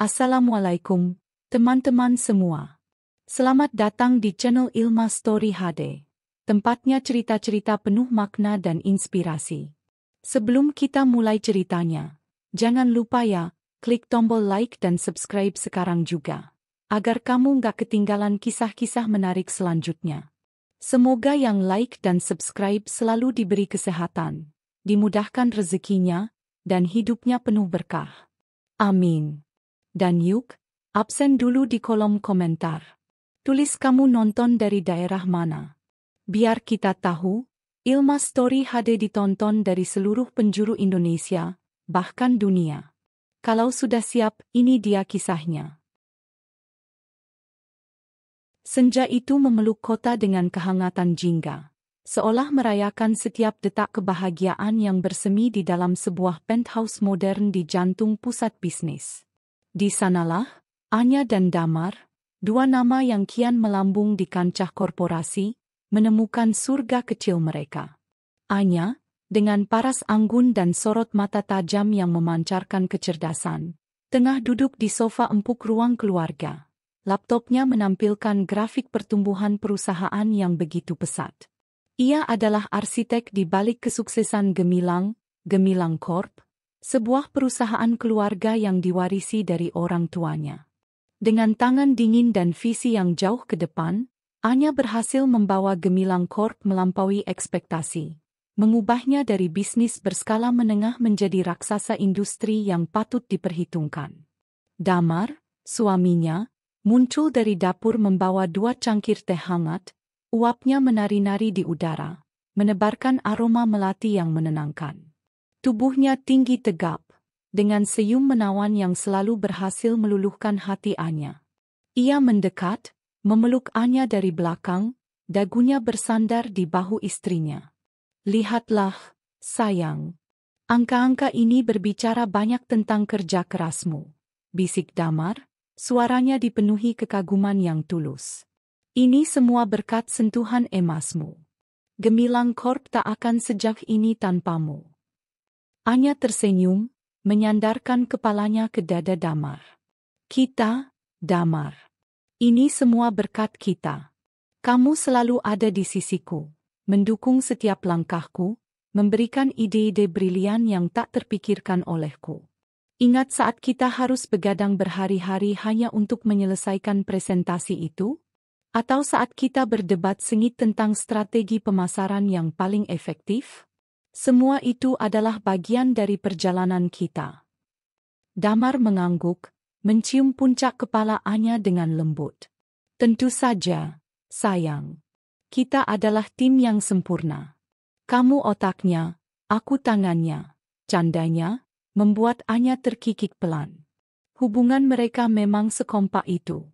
Assalamualaikum, teman-teman semua. Selamat datang di channel Ilma Story HD. Tempatnya cerita-cerita penuh makna dan inspirasi. Sebelum kita mulai ceritanya, jangan lupa ya, klik tombol like dan subscribe sekarang juga, agar kamu nggak ketinggalan kisah-kisah menarik selanjutnya. Semoga yang like dan subscribe selalu diberi kesehatan, dimudahkan rezekinya, dan hidupnya penuh berkah. Amin. Dan yuk, absen dulu di kolom komentar. Tulis kamu nonton dari daerah mana. Biar kita tahu, Ilma Story HD ditonton dari seluruh penjuru Indonesia, bahkan dunia. Kalau sudah siap, ini dia kisahnya. Senja itu memeluk kota dengan kehangatan jingga, seolah merayakan setiap detak kebahagiaan yang bersemi di dalam sebuah penthouse modern di jantung pusat bisnis. Di sanalah, Anya dan Damar, dua nama yang kian melambung di kancah korporasi, menemukan surga kecil mereka. Anya, dengan paras anggun dan sorot mata tajam yang memancarkan kecerdasan, tengah duduk di sofa empuk ruang keluarga. Laptopnya menampilkan grafik pertumbuhan perusahaan yang begitu pesat. Ia adalah arsitek di balik kesuksesan Gemilang Corp, sebuah perusahaan keluarga yang diwarisi dari orang tuanya. Dengan tangan dingin dan visi yang jauh ke depan, Anya berhasil membawa Gemilang Corp melampaui ekspektasi, mengubahnya dari bisnis berskala menengah menjadi raksasa industri yang patut diperhitungkan. Damar, suaminya, muncul dari dapur membawa 2 cangkir teh hangat, uapnya menari-nari di udara, menebarkan aroma melati yang menenangkan. Tubuhnya tinggi tegap, dengan senyum menawan yang selalu berhasil meluluhkan hati Anya. Ia mendekat, memeluk Anya dari belakang, dagunya bersandar di bahu istrinya. "Lihatlah, sayang. Angka-angka ini berbicara banyak tentang kerja kerasmu," bisik Damar, suaranya dipenuhi kekaguman yang tulus. "Ini semua berkat sentuhan emasmu. Gemilang Corp tak akan sejauh ini tanpamu." Anya tersenyum, menyandarkan kepalanya ke dada Damar. "Kita, Damar. Ini semua berkat kita. Kamu selalu ada di sisiku, mendukung setiap langkahku, memberikan ide-ide brilian yang tak terpikirkan olehku. Ingat saat kita harus begadang berhari-hari hanya untuk menyelesaikan presentasi itu? Atau saat kita berdebat sengit tentang strategi pemasaran yang paling efektif? Semua itu adalah bagian dari perjalanan kita." Damar mengangguk, mencium puncak kepala Anya dengan lembut. "Tentu saja, sayang. Kita adalah tim yang sempurna. Kamu otaknya, aku tangannya," candanya, membuat Anya terkikik pelan. Hubungan mereka memang sekompak itu.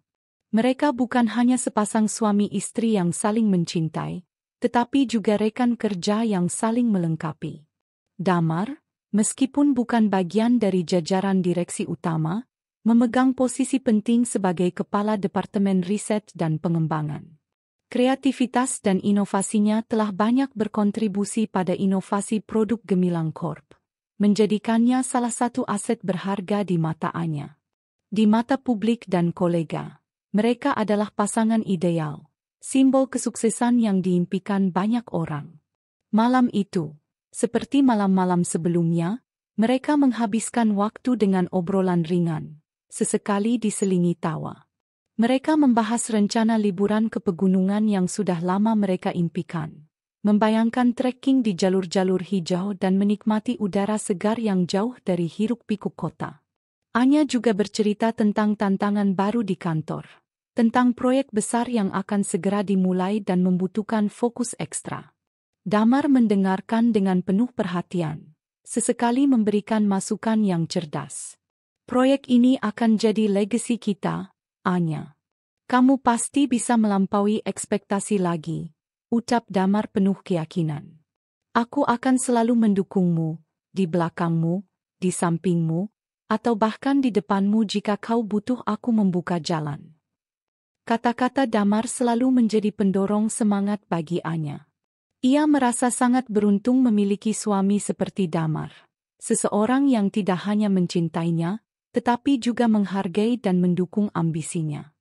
Mereka bukan hanya sepasang suami istri yang saling mencintai, tetapi juga rekan kerja yang saling melengkapi. Damar, meskipun bukan bagian dari jajaran direksi utama, memegang posisi penting sebagai kepala Departemen Riset dan Pengembangan. Kreativitas dan inovasinya telah banyak berkontribusi pada inovasi produk Gemilang Corp, menjadikannya salah satu aset berharga di mata Anya. Di mata publik dan kolega, mereka adalah pasangan ideal, simbol kesuksesan yang diimpikan banyak orang. Malam itu, seperti malam-malam sebelumnya, mereka menghabiskan waktu dengan obrolan ringan, sesekali diselingi tawa. Mereka membahas rencana liburan ke pegunungan yang sudah lama mereka impikan, membayangkan trekking di jalur-jalur hijau dan menikmati udara segar yang jauh dari hiruk-pikuk kota. Anya juga bercerita tentang tantangan baru di kantor, tentang proyek besar yang akan segera dimulai dan membutuhkan fokus ekstra. Damar mendengarkan dengan penuh perhatian, sesekali memberikan masukan yang cerdas. "Proyek ini akan jadi legasi kita, Anya. Kamu pasti bisa melampaui ekspektasi lagi," ucap Damar penuh keyakinan. "Aku akan selalu mendukungmu, di belakangmu, di sampingmu, atau bahkan di depanmu jika kau butuh aku membuka jalan." Kata-kata Damar selalu menjadi pendorong semangat bagi Anya. Ia merasa sangat beruntung memiliki suami seperti Damar. Seseorang yang tidak hanya mencintainya, tetapi juga menghargai dan mendukung ambisinya.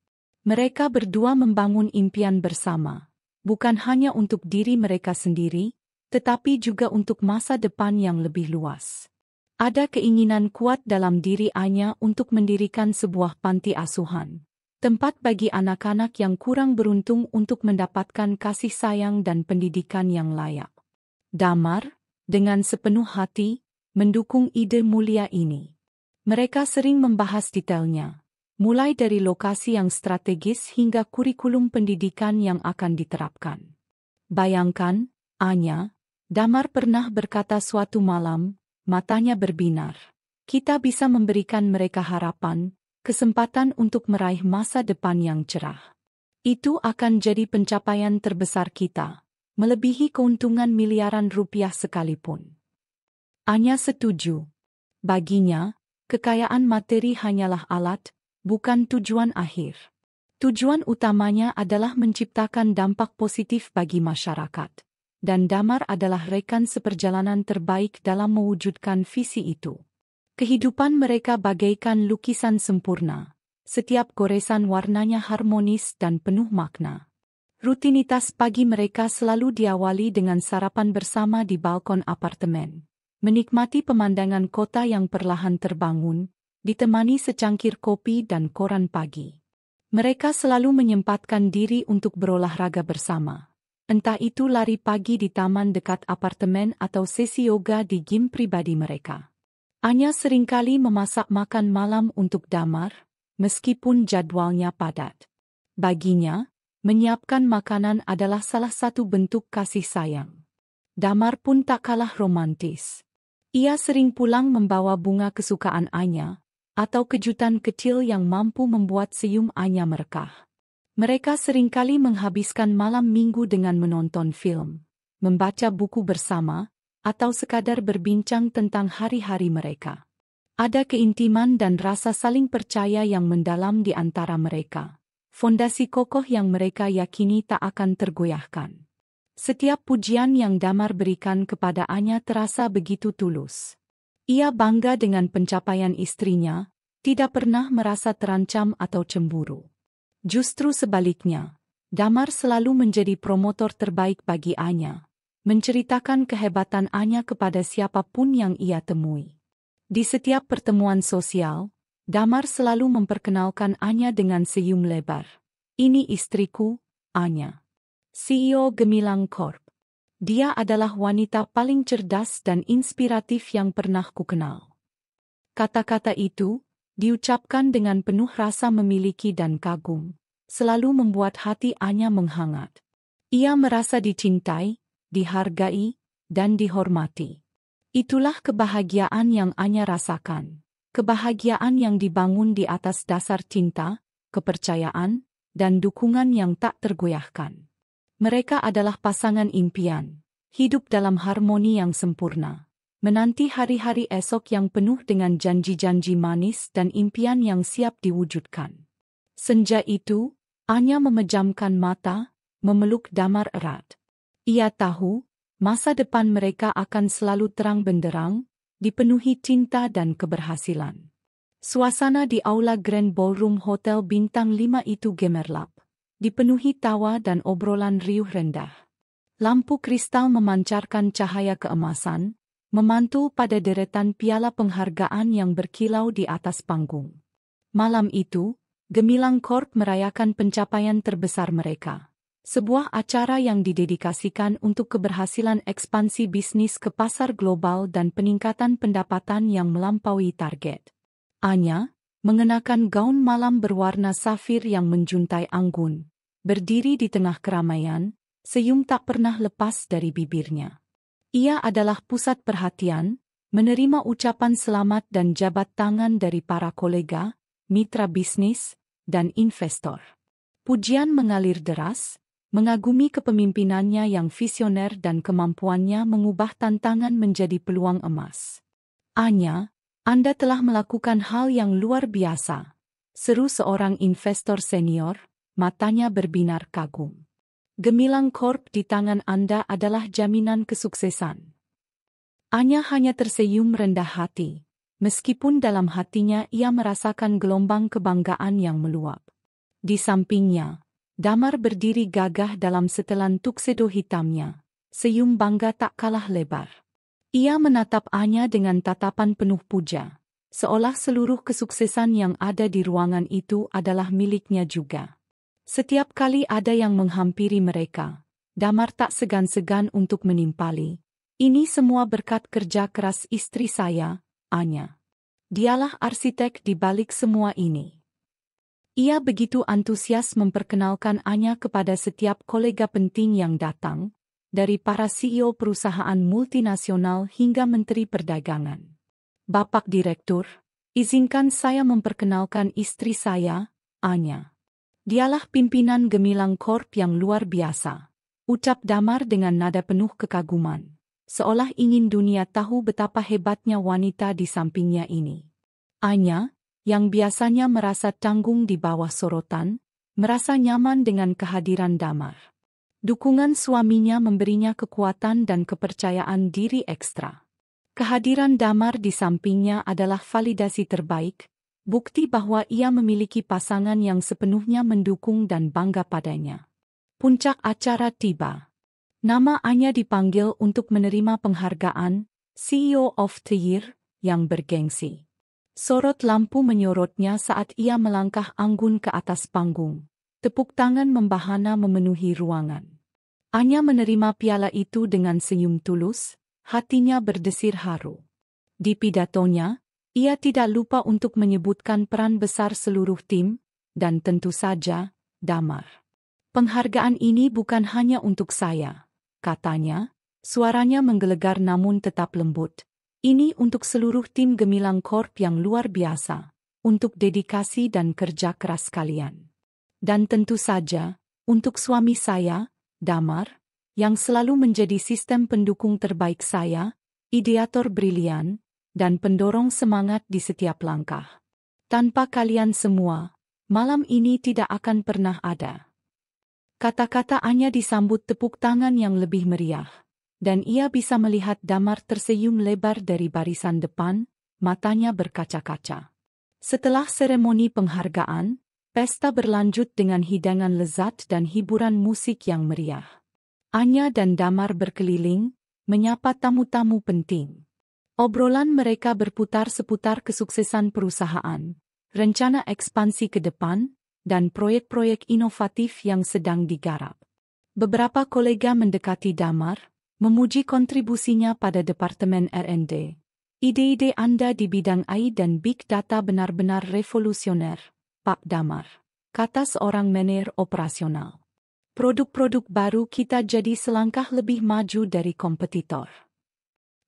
Mereka berdua membangun impian bersama, bukan hanya untuk diri mereka sendiri, tetapi juga untuk masa depan yang lebih luas. Ada keinginan kuat dalam diri Anya untuk mendirikan sebuah panti asuhan, tempat bagi anak-anak yang kurang beruntung untuk mendapatkan kasih sayang dan pendidikan yang layak. Damar, dengan sepenuh hati, mendukung ide mulia ini. Mereka sering membahas detailnya, mulai dari lokasi yang strategis hingga kurikulum pendidikan yang akan diterapkan. Bayangkan, Anya, Damar pernah berkata suatu malam, matanya berbinar. Kita bisa memberikan mereka harapan, kesempatan untuk meraih masa depan yang cerah. Itu akan jadi pencapaian terbesar kita, melebihi keuntungan miliaran rupiah sekalipun. Anya setuju. Baginya, kekayaan materi hanyalah alat, bukan tujuan akhir. Tujuan utamanya adalah menciptakan dampak positif bagi masyarakat. Dan Damar adalah rekan seperjalanan terbaik dalam mewujudkan visi itu. Kehidupan mereka bagaikan lukisan sempurna. Setiap goresan warnanya harmonis dan penuh makna. Rutinitas pagi mereka selalu diawali dengan sarapan bersama di balkon apartemen. Menikmati pemandangan kota yang perlahan terbangun, ditemani secangkir kopi dan koran pagi. Mereka selalu menyempatkan diri untuk berolahraga bersama. Entah itu lari pagi di taman dekat apartemen atau sesi yoga di gym pribadi mereka. Anya seringkali memasak makan malam untuk Damar, meskipun jadwalnya padat. Baginya, menyiapkan makanan adalah salah satu bentuk kasih sayang. Damar pun tak kalah romantis. Ia sering pulang membawa bunga kesukaan Anya, atau kejutan kecil yang mampu membuat senyum Anya merekah. Mereka seringkali menghabiskan malam minggu dengan menonton film, membaca buku bersama, atau sekadar berbincang tentang hari-hari mereka. Ada keintiman dan rasa saling percaya yang mendalam di antara mereka. Fondasi kokoh yang mereka yakini tak akan tergoyahkan. Setiap pujian yang Damar berikan kepada Anya terasa begitu tulus. Ia bangga dengan pencapaian istrinya, tidak pernah merasa terancam atau cemburu. Justru sebaliknya, Damar selalu menjadi promotor terbaik bagi Anya, menceritakan kehebatan Anya kepada siapapun yang ia temui. Di setiap pertemuan sosial, Damar selalu memperkenalkan Anya dengan senyum lebar. Ini istriku, Anya. CEO Gemilang Corp. Dia adalah wanita paling cerdas dan inspiratif yang pernah kukenal. Kata-kata itu, diucapkan dengan penuh rasa memiliki dan kagum, selalu membuat hati Anya menghangat. Ia merasa dicintai, dihargai, dan dihormati. Itulah kebahagiaan yang Anya rasakan. Kebahagiaan yang dibangun di atas dasar cinta, kepercayaan, dan dukungan yang tak tergoyahkan. Mereka adalah pasangan impian, hidup dalam harmoni yang sempurna, menanti hari-hari esok yang penuh dengan janji-janji manis dan impian yang siap diwujudkan. Senja itu, Anya memejamkan mata, memeluk Damar erat. Ia tahu, masa depan mereka akan selalu terang benderang, dipenuhi cinta dan keberhasilan. Suasana di aula Grand Ballroom Hotel Bintang 5 itu gemerlap, dipenuhi tawa dan obrolan riuh rendah. Lampu kristal memancarkan cahaya keemasan, memantul pada deretan piala penghargaan yang berkilau di atas panggung. Malam itu, Gemilang Corp merayakan pencapaian terbesar mereka. Sebuah acara yang didedikasikan untuk keberhasilan ekspansi bisnis ke pasar global dan peningkatan pendapatan yang melampaui target. Anya, mengenakan gaun malam berwarna safir yang menjuntai anggun, berdiri di tengah keramaian, senyum tak pernah lepas dari bibirnya. Ia adalah pusat perhatian, menerima ucapan selamat dan jabat tangan dari para kolega, mitra bisnis, dan investor. Pujian mengalir deras, mengagumi kepemimpinannya yang visioner dan kemampuannya mengubah tantangan menjadi peluang emas. Anya, Anda telah melakukan hal yang luar biasa, seru seorang investor senior, matanya berbinar kagum. Gemilang Corp di tangan Anda adalah jaminan kesuksesan. Anya hanya tersenyum rendah hati. Meskipun dalam hatinya ia merasakan gelombang kebanggaan yang meluap. Di sampingnya, Damar berdiri gagah dalam setelan tuxedo hitamnya. Senyum bangga tak kalah lebar. Ia menatap Anya dengan tatapan penuh puja, seolah seluruh kesuksesan yang ada di ruangan itu adalah miliknya juga. Setiap kali ada yang menghampiri mereka, Damar tak segan-segan untuk menimpali. Ini semua berkat kerja keras istri saya, Anya. Dialah arsitek di balik semua ini. Ia begitu antusias memperkenalkan Anya kepada setiap kolega penting yang datang, dari para CEO perusahaan multinasional hingga Menteri Perdagangan. Bapak Direktur, izinkan saya memperkenalkan istri saya, Anya. Dialah pimpinan gemilang Corp yang luar biasa, ucap Damar dengan nada penuh kekaguman, seolah ingin dunia tahu betapa hebatnya wanita di sampingnya ini. Anya, yang biasanya merasa tanggung di bawah sorotan, merasa nyaman dengan kehadiran Damar. Dukungan suaminya memberinya kekuatan dan kepercayaan diri ekstra. Kehadiran Damar di sampingnya adalah validasi terbaik, bukti bahwa ia memiliki pasangan yang sepenuhnya mendukung dan bangga padanya. Puncak acara tiba. Nama Anya dipanggil untuk menerima penghargaan CEO of the Year yang bergengsi. Sorot lampu menyorotnya saat ia melangkah anggun ke atas panggung. Tepuk tangan membahana memenuhi ruangan. Anya menerima piala itu dengan senyum tulus, hatinya berdesir haru. Di pidatonya, ia tidak lupa untuk menyebutkan peran besar seluruh tim, dan tentu saja, Damar. Penghargaan ini bukan hanya untuk saya, katanya, suaranya menggelegar namun tetap lembut. Ini untuk seluruh tim Gemilang Corp yang luar biasa, untuk dedikasi dan kerja keras kalian. Dan tentu saja, untuk suami saya, Damar, yang selalu menjadi sistem pendukung terbaik saya, ideator brilian, dan pendorong semangat di setiap langkah. Tanpa kalian semua, malam ini tidak akan pernah ada. Kata-kata Anya disambut tepuk tangan yang lebih meriah, dan ia bisa melihat Damar tersenyum lebar dari barisan depan, matanya berkaca-kaca. Setelah seremoni penghargaan, pesta berlanjut dengan hidangan lezat dan hiburan musik yang meriah. Anya dan Damar berkeliling, menyapa tamu-tamu penting. Obrolan mereka berputar seputar kesuksesan perusahaan, rencana ekspansi ke depan, dan proyek-proyek inovatif yang sedang digarap. Beberapa kolega mendekati Damar, memuji kontribusinya pada Departemen R&D. Ide-ide Anda di bidang AI dan Big Data benar-benar revolusioner, Pak Damar, kata seorang manajer operasional. Produk-produk baru kita jadi selangkah lebih maju dari kompetitor.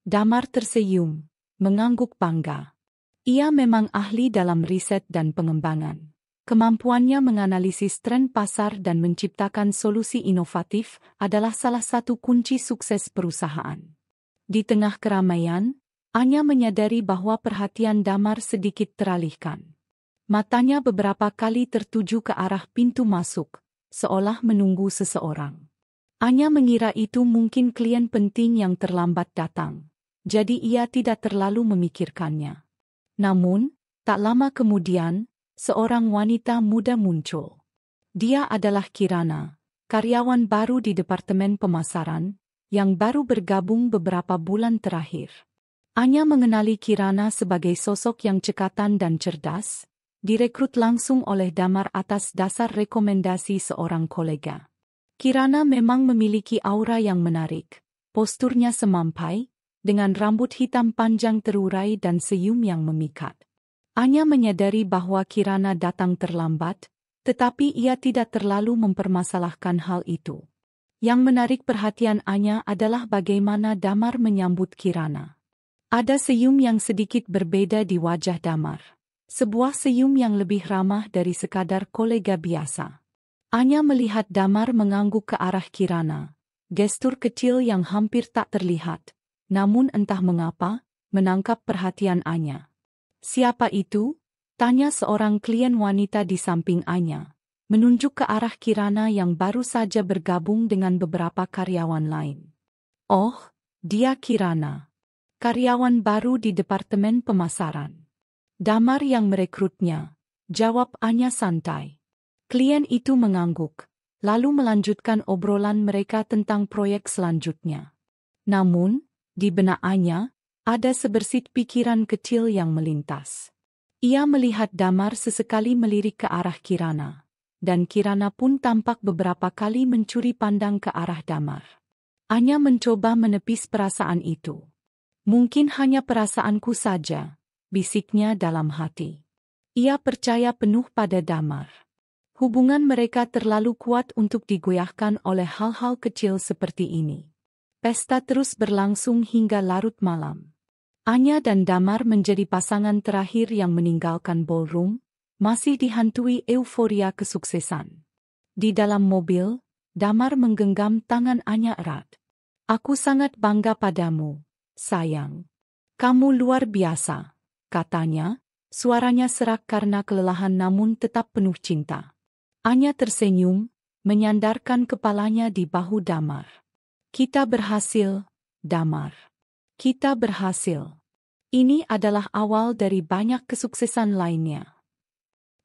Damar tersenyum, mengangguk bangga. Ia memang ahli dalam riset dan pengembangan. Kemampuannya menganalisis tren pasar dan menciptakan solusi inovatif adalah salah satu kunci sukses perusahaan. Di tengah keramaian, Anya menyadari bahwa perhatian Damar sedikit teralihkan. Matanya beberapa kali tertuju ke arah pintu masuk, seolah menunggu seseorang. Anya mengira itu mungkin klien penting yang terlambat datang, jadi ia tidak terlalu memikirkannya. Namun, tak lama kemudian, seorang wanita muda muncul. Dia adalah Kirana, karyawan baru di Departemen Pemasaran, yang baru bergabung beberapa bulan terakhir. Anya mengenali Kirana sebagai sosok yang cekatan dan cerdas, direkrut langsung oleh Damar atas dasar rekomendasi seorang kolega. Kirana memang memiliki aura yang menarik, posturnya semampai, dengan rambut hitam panjang terurai dan senyum yang memikat. Anya menyadari bahwa Kirana datang terlambat, tetapi ia tidak terlalu mempermasalahkan hal itu. Yang menarik perhatian Anya adalah bagaimana Damar menyambut Kirana. Ada senyum yang sedikit berbeda di wajah Damar. Sebuah senyum yang lebih ramah dari sekadar kolega biasa. Anya melihat Damar mengangguk ke arah Kirana. Gestur kecil yang hampir tak terlihat, namun entah mengapa, menangkap perhatian Anya. Siapa itu? Tanya seorang klien wanita di samping Anya, menunjuk ke arah Kirana yang baru saja bergabung dengan beberapa karyawan lain. Oh, dia Kirana. karyawan baru di Departemen Pemasaran. Damar yang merekrutnya, jawab Anya santai. Klien itu mengangguk, lalu melanjutkan obrolan mereka tentang proyek selanjutnya. Namun, di benak Anya, ada sebersit pikiran kecil yang melintas. Ia melihat Damar sesekali melirik ke arah Kirana, dan Kirana pun tampak beberapa kali mencuri pandang ke arah Damar. Anya mencoba menepis perasaan itu. Mungkin hanya perasaanku saja, bisiknya dalam hati. Ia percaya penuh pada Damar. Hubungan mereka terlalu kuat untuk digoyahkan oleh hal-hal kecil seperti ini. Pesta terus berlangsung hingga larut malam. Anya dan Damar menjadi pasangan terakhir yang meninggalkan ballroom, masih dihantui euforia kesuksesan. Di dalam mobil, Damar menggenggam tangan Anya erat. "Aku sangat bangga padamu, sayang. Kamu luar biasa," katanya, suaranya serak karena kelelahan namun tetap penuh cinta. Anya tersenyum, menyandarkan kepalanya di bahu Damar. "Kita berhasil, Damar. Kita berhasil. Ini adalah awal dari banyak kesuksesan lainnya."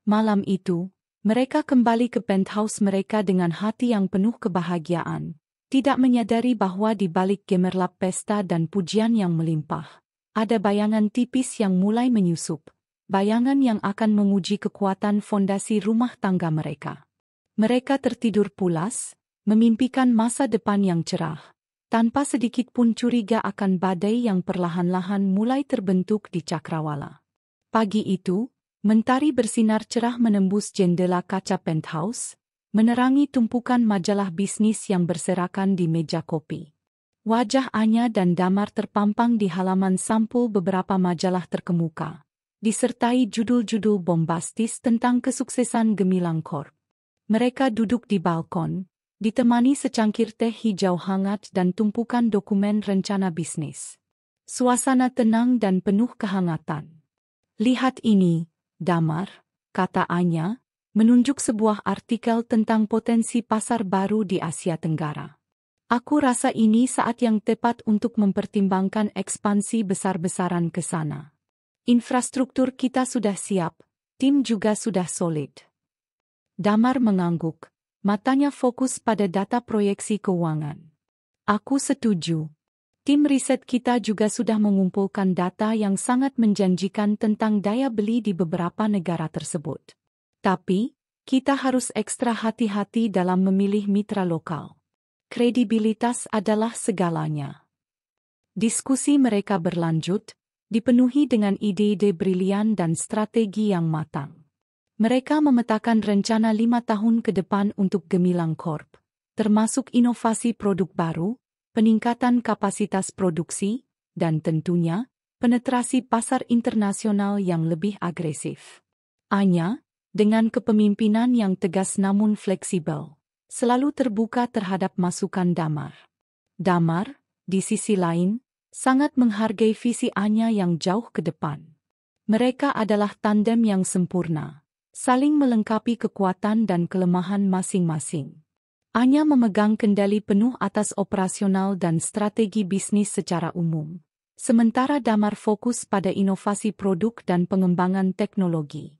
Malam itu, mereka kembali ke penthouse mereka dengan hati yang penuh kebahagiaan, tidak menyadari bahwa di balik gemerlap pesta dan pujian yang melimpah, ada bayangan tipis yang mulai menyusup, bayangan yang akan menguji kekuatan fondasi rumah tangga mereka. Mereka tertidur pulas, memimpikan masa depan yang cerah, tanpa sedikit pun curiga akan badai yang perlahan-lahan mulai terbentuk di cakrawala. Pagi itu, mentari bersinar cerah menembus jendela kaca penthouse, menerangi tumpukan majalah bisnis yang berserakan di meja kopi. Wajah Anya dan Damar terpampang di halaman sampul beberapa majalah terkemuka, disertai judul-judul bombastis tentang kesuksesan gemilang Corp. Mereka duduk di balkon, ditemani secangkir teh hijau hangat dan tumpukan dokumen rencana bisnis. Suasana tenang dan penuh kehangatan. "Lihat ini, Damar," kata Anya, menunjuk sebuah artikel tentang potensi pasar baru di Asia Tenggara. "Aku rasa ini saat yang tepat untuk mempertimbangkan ekspansi besar-besaran ke sana. Infrastruktur kita sudah siap, tim juga sudah solid." Damar mengangguk, matanya fokus pada data proyeksi keuangan. "Aku setuju. Tim riset kita juga sudah mengumpulkan data yang sangat menjanjikan tentang daya beli di beberapa negara tersebut. Tapi, kita harus ekstra hati-hati dalam memilih mitra lokal. Kredibilitas adalah segalanya." Diskusi mereka berlanjut, dipenuhi dengan ide-ide brilian dan strategi yang matang. Mereka memetakan rencana 5 tahun ke depan untuk Gemilang Corp, termasuk inovasi produk baru, peningkatan kapasitas produksi, dan tentunya, penetrasi pasar internasional yang lebih agresif. Anya, dengan kepemimpinan yang tegas namun fleksibel, selalu terbuka terhadap masukan Damar. Damar, di sisi lain, sangat menghargai visi Anya yang jauh ke depan. Mereka adalah tandem yang sempurna, saling melengkapi kekuatan dan kelemahan masing-masing. Anya memegang kendali penuh atas operasional dan strategi bisnis secara umum, sementara Damar fokus pada inovasi produk dan pengembangan teknologi.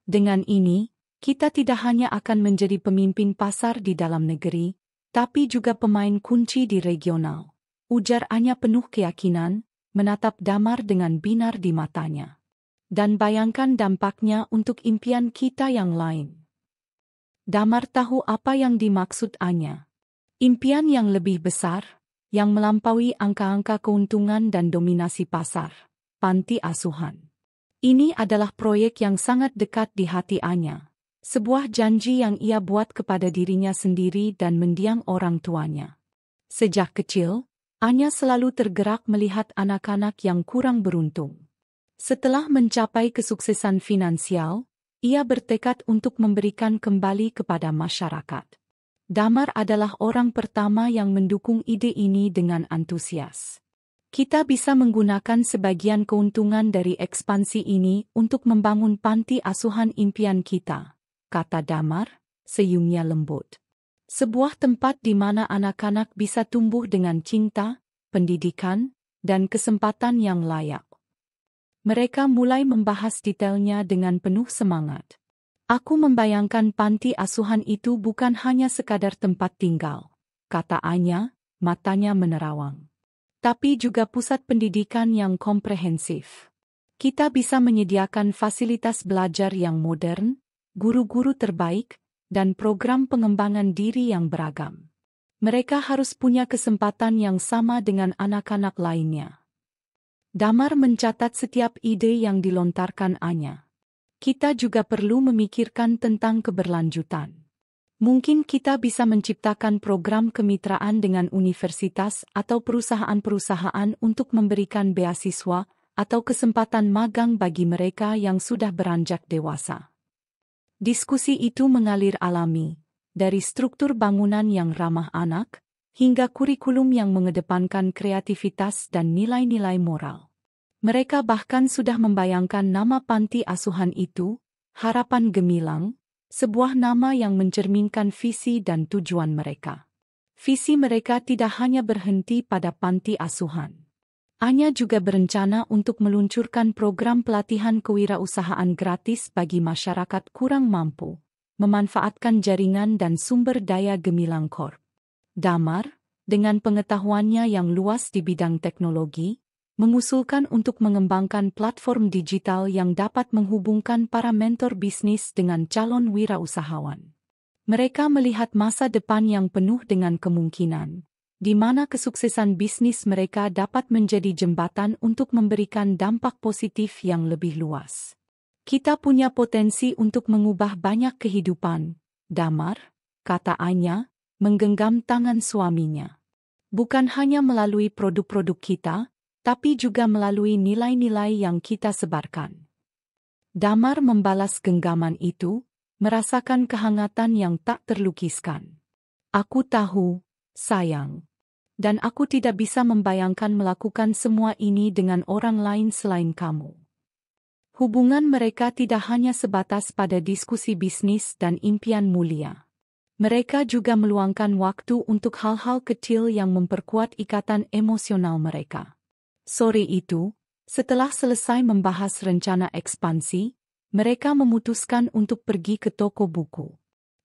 Dengan ini, kita tidak hanya akan menjadi pemimpin pasar di dalam negeri, tapi juga pemain kunci di regional, ujar Anya penuh keyakinan, menatap Damar dengan binar di matanya. "Dan bayangkan dampaknya untuk impian kita yang lain." Damar tahu apa yang dimaksud Anya. Impian yang lebih besar, yang melampaui angka-angka keuntungan dan dominasi pasar, panti asuhan. Ini adalah proyek yang sangat dekat di hati Anya. Sebuah janji yang ia buat kepada dirinya sendiri dan mendiang orang tuanya. Sejak kecil, Anya selalu tergerak melihat anak-anak yang kurang beruntung. Setelah mencapai kesuksesan finansial, ia bertekad untuk memberikan kembali kepada masyarakat. Damar adalah orang pertama yang mendukung ide ini dengan antusias. "Kita bisa menggunakan sebagian keuntungan dari ekspansi ini untuk membangun panti asuhan impian kita," kata Damar, senyumnya lembut. "Sebuah tempat di mana anak-anak bisa tumbuh dengan cinta, pendidikan, dan kesempatan yang layak. Mereka mulai membahas detailnya dengan penuh semangat. Aku membayangkan panti asuhan itu bukan hanya sekadar tempat tinggal, kata Anya, matanya menerawang. Tapi juga pusat pendidikan yang komprehensif. Kita bisa menyediakan fasilitas belajar yang modern, guru-guru terbaik, dan program pengembangan diri yang beragam. Mereka harus punya kesempatan yang sama dengan anak-anak lainnya. Damar mencatat setiap ide yang dilontarkan Anya. Kita juga perlu memikirkan tentang keberlanjutan. Mungkin kita bisa menciptakan program kemitraan dengan universitas atau perusahaan-perusahaan untuk memberikan beasiswa atau kesempatan magang bagi mereka yang sudah beranjak dewasa. Diskusi itu mengalir alami, dari struktur bangunan yang ramah anak, hingga kurikulum yang mengedepankan kreativitas dan nilai-nilai moral. Mereka bahkan sudah membayangkan nama panti asuhan itu, Harapan Gemilang, sebuah nama yang mencerminkan visi dan tujuan mereka. Visi mereka tidak hanya berhenti pada panti asuhan. Anya juga berencana untuk meluncurkan program pelatihan kewirausahaan gratis bagi masyarakat kurang mampu, memanfaatkan jaringan dan sumber daya Gemilang Corp. Damar, dengan pengetahuannya yang luas di bidang teknologi, mengusulkan untuk mengembangkan platform digital yang dapat menghubungkan para mentor bisnis dengan calon wirausahawan. Mereka melihat masa depan yang penuh dengan kemungkinan, di mana kesuksesan bisnis mereka dapat menjadi jembatan untuk memberikan dampak positif yang lebih luas. Kita punya potensi untuk mengubah banyak kehidupan, Damar, kata Anya, menggenggam tangan suaminya. Bukan hanya melalui produk-produk kita, tapi juga melalui nilai-nilai yang kita sebarkan. Damar membalas genggaman itu, merasakan kehangatan yang tak terlukiskan. Aku tahu, sayang. Dan aku tidak bisa membayangkan melakukan semua ini dengan orang lain selain kamu. Hubungan mereka tidak hanya sebatas pada diskusi bisnis dan impian mulia. Mereka juga meluangkan waktu untuk hal-hal kecil yang memperkuat ikatan emosional mereka. Sore itu, setelah selesai membahas rencana ekspansi, mereka memutuskan untuk pergi ke toko buku.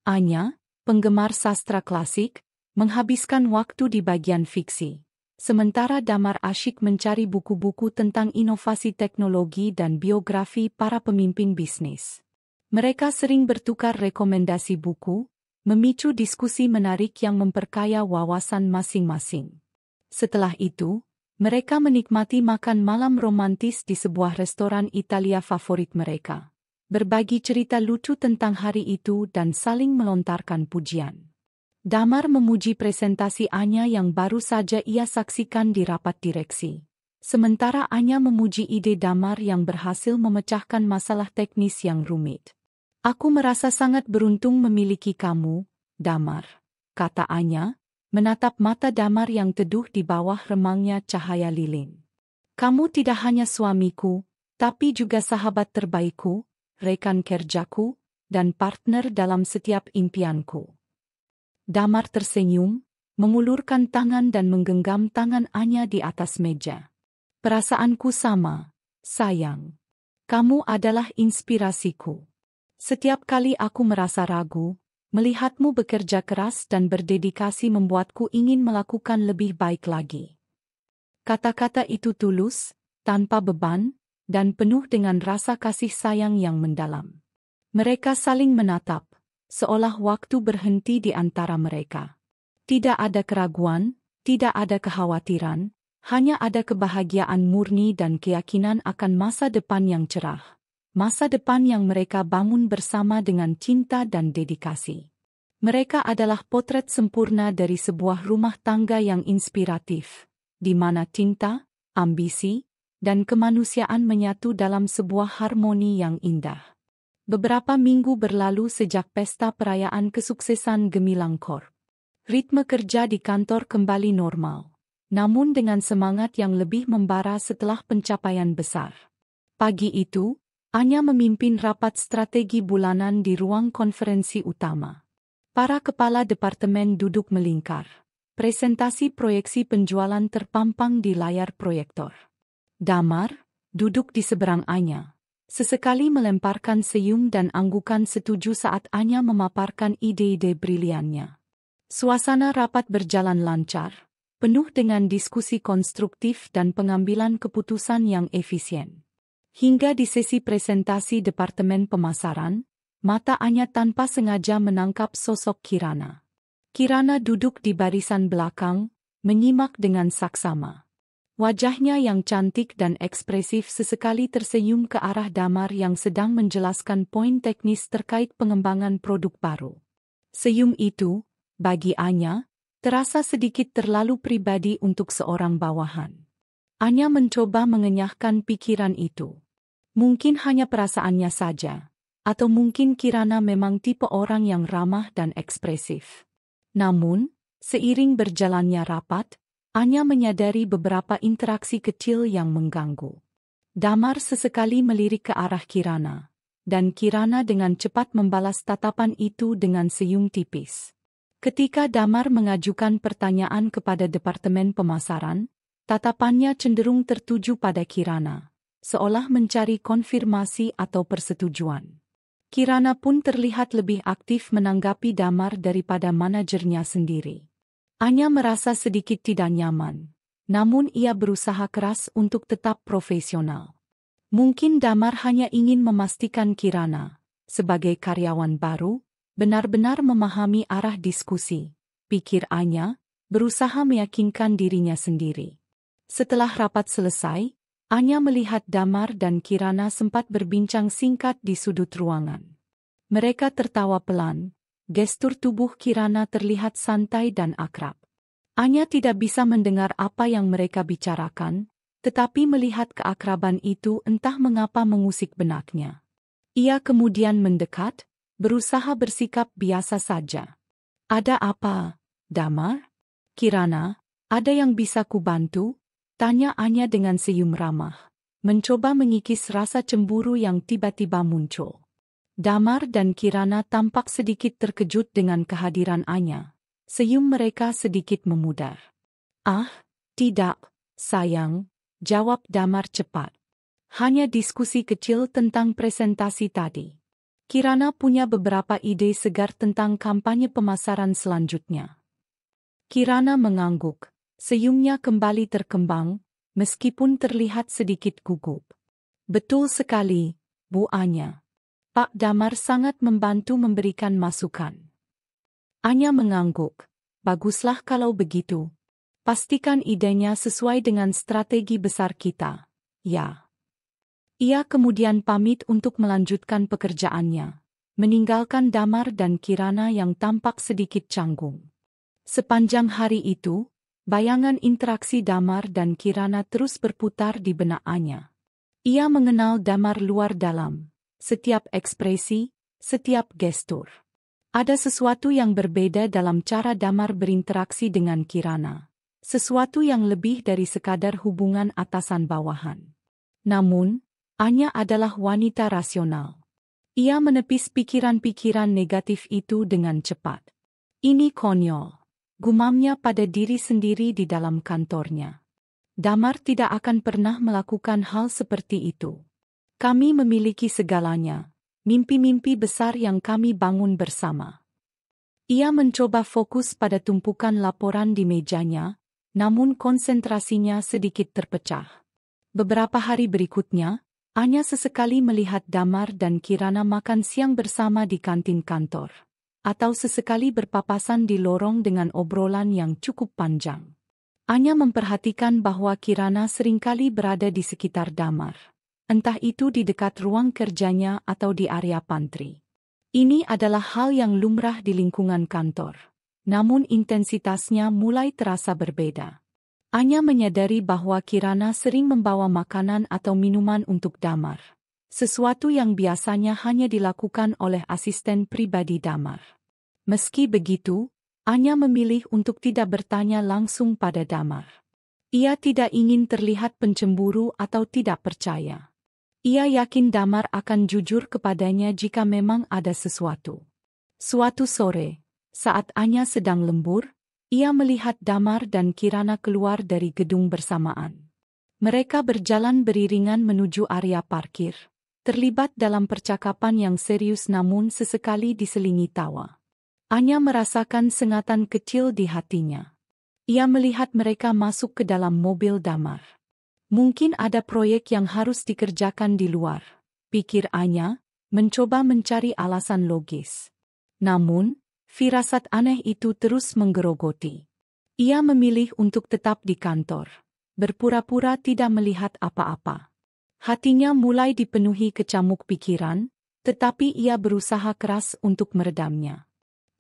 Anya, penggemar sastra klasik, menghabiskan waktu di bagian fiksi. Sementara Damar asyik mencari buku-buku tentang inovasi teknologi dan biografi para pemimpin bisnis. Mereka sering bertukar rekomendasi buku, memicu diskusi menarik yang memperkaya wawasan masing-masing. Setelah itu, mereka menikmati makan malam romantis di sebuah restoran Italia favorit mereka, berbagi cerita lucu tentang hari itu dan saling melontarkan pujian. Damar memuji presentasi Anya yang baru saja ia saksikan di rapat direksi. Sementara Anya memuji ide Damar yang berhasil memecahkan masalah teknis yang rumit. Aku merasa sangat beruntung memiliki kamu, Damar, kata Anya, menatap mata Damar yang teduh di bawah remangnya cahaya lilin. Kamu tidak hanya suamiku, tapi juga sahabat terbaikku, rekan kerjaku, dan partner dalam setiap impianku. Damar tersenyum, mengulurkan tangan dan menggenggam tangan Anya di atas meja. Perasaanku sama, sayang. Kamu adalah inspirasiku. Setiap kali aku merasa ragu, melihatmu bekerja keras dan berdedikasi membuatku ingin melakukan lebih baik lagi. Kata-kata itu tulus, tanpa beban, dan penuh dengan rasa kasih sayang yang mendalam. Mereka saling menatap, seolah waktu berhenti di antara mereka. Tidak ada keraguan, tidak ada kekhawatiran, hanya ada kebahagiaan murni dan keyakinan akan masa depan yang cerah. Masa depan yang mereka bangun bersama dengan cinta dan dedikasi. Mereka adalah potret sempurna dari sebuah rumah tangga yang inspiratif, di mana cinta, ambisi, dan kemanusiaan menyatu dalam sebuah harmoni yang indah. Beberapa minggu berlalu sejak pesta perayaan kesuksesan Gemilang Corp. Ritme kerja di kantor kembali normal, namun dengan semangat yang lebih membara setelah pencapaian besar. Pagi itu, Anya memimpin rapat strategi bulanan di ruang konferensi utama. Para kepala departemen duduk melingkar. presentasi proyeksi penjualan terpampang di layar proyektor. Damar, duduk di seberang Anya, sesekali melemparkan senyum dan anggukan setuju saat Anya memaparkan ide-ide briliannya. Suasana rapat berjalan lancar, penuh dengan diskusi konstruktif dan pengambilan keputusan yang efisien. Hingga di sesi presentasi Departemen Pemasaran, mata Anya tanpa sengaja menangkap sosok Kirana. Kirana duduk di barisan belakang, menyimak dengan saksama. Wajahnya yang cantik dan ekspresif sesekali tersenyum ke arah Damar yang sedang menjelaskan poin teknis terkait pengembangan produk baru. Senyum itu, bagi Anya, terasa sedikit terlalu pribadi untuk seorang bawahan. Anya mencoba mengenyahkan pikiran itu. Mungkin hanya perasaannya saja, atau mungkin Kirana memang tipe orang yang ramah dan ekspresif. Namun, seiring berjalannya rapat, Anya menyadari beberapa interaksi kecil yang mengganggu. Damar sesekali melirik ke arah Kirana, dan Kirana dengan cepat membalas tatapan itu dengan senyum tipis. Ketika Damar mengajukan pertanyaan kepada Departemen Pemasaran, tatapannya cenderung tertuju pada Kirana, seolah mencari konfirmasi atau persetujuan. Kirana pun terlihat lebih aktif menanggapi Damar daripada manajernya sendiri. Anya merasa sedikit tidak nyaman, namun ia berusaha keras untuk tetap profesional. Mungkin Damar hanya ingin memastikan Kirana, sebagai karyawan baru, benar-benar memahami arah diskusi, pikir Anya, berusaha meyakinkan dirinya sendiri. Setelah rapat selesai, Anya melihat Damar dan Kirana sempat berbincang singkat di sudut ruangan. Mereka tertawa pelan, gestur tubuh Kirana terlihat santai dan akrab. Anya tidak bisa mendengar apa yang mereka bicarakan, tetapi melihat keakraban itu entah mengapa mengusik benaknya. Ia kemudian mendekat, berusaha bersikap biasa saja. "Ada apa, Damar?" "Kirana, ada yang bisa kubantu?" tanya Anya dengan senyum ramah, mencoba mengikis rasa cemburu yang tiba-tiba muncul. Damar dan Kirana tampak sedikit terkejut dengan kehadiran Anya. Senyum mereka sedikit memudar. "Ah, tidak, sayang," jawab Damar cepat. "Hanya diskusi kecil tentang presentasi tadi. Kirana punya beberapa ide segar tentang kampanye pemasaran selanjutnya." Kirana mengangguk. Senyumnya kembali terkembang, meskipun terlihat sedikit gugup. "Betul sekali, Bu Anya. Pak Damar sangat membantu memberikan masukan." Anya mengangguk. "Baguslah kalau begitu. Pastikan idenya sesuai dengan strategi besar kita, ya." Ia kemudian pamit untuk melanjutkan pekerjaannya, meninggalkan Damar dan Kirana yang tampak sedikit canggung. Sepanjang hari itu, bayangan interaksi Damar dan Kirana terus berputar di benak Anya. Ia mengenal Damar luar dalam, setiap ekspresi, setiap gestur. Ada sesuatu yang berbeda dalam cara Damar berinteraksi dengan Kirana, sesuatu yang lebih dari sekadar hubungan atasan-bawahan. Namun, Anya adalah wanita rasional. Ia menepis pikiran-pikiran negatif itu dengan cepat. "Ini konyol," gumamnya pada diri sendiri di dalam kantornya. "Damar tidak akan pernah melakukan hal seperti itu. Kami memiliki segalanya, mimpi-mimpi besar yang kami bangun bersama." Ia mencoba fokus pada tumpukan laporan di mejanya, namun konsentrasinya sedikit terpecah. Beberapa hari berikutnya, Anya sesekali melihat Damar dan Kirana makan siang bersama di kantin kantor, atau sesekali berpapasan di lorong dengan obrolan yang cukup panjang. Anya memperhatikan bahwa Kirana seringkali berada di sekitar Damar, entah itu di dekat ruang kerjanya atau di area pantry. Ini adalah hal yang lumrah di lingkungan kantor, namun intensitasnya mulai terasa berbeda. Anya menyadari bahwa Kirana sering membawa makanan atau minuman untuk Damar, sesuatu yang biasanya hanya dilakukan oleh asisten pribadi Damar. Meski begitu, Anya memilih untuk tidak bertanya langsung pada Damar. Ia tidak ingin terlihat pencemburu atau tidak percaya. Ia yakin Damar akan jujur kepadanya jika memang ada sesuatu. Suatu sore, saat Anya sedang lembur, Ia melihat Damar dan Kirana keluar dari gedung bersamaan. Mereka berjalan beriringan menuju area parkir, terlibat dalam percakapan yang serius namun sesekali diselingi tawa. Anya merasakan sengatan kecil di hatinya. Ia melihat mereka masuk ke dalam mobil Damar. Mungkin ada proyek yang harus dikerjakan di luar, pikir Anya, mencoba mencari alasan logis. Namun, firasat aneh itu terus menggerogoti. Ia memilih untuk tetap di kantor, berpura-pura tidak melihat apa-apa. Hatinya mulai dipenuhi kecamuk pikiran, tetapi ia berusaha keras untuk meredamnya.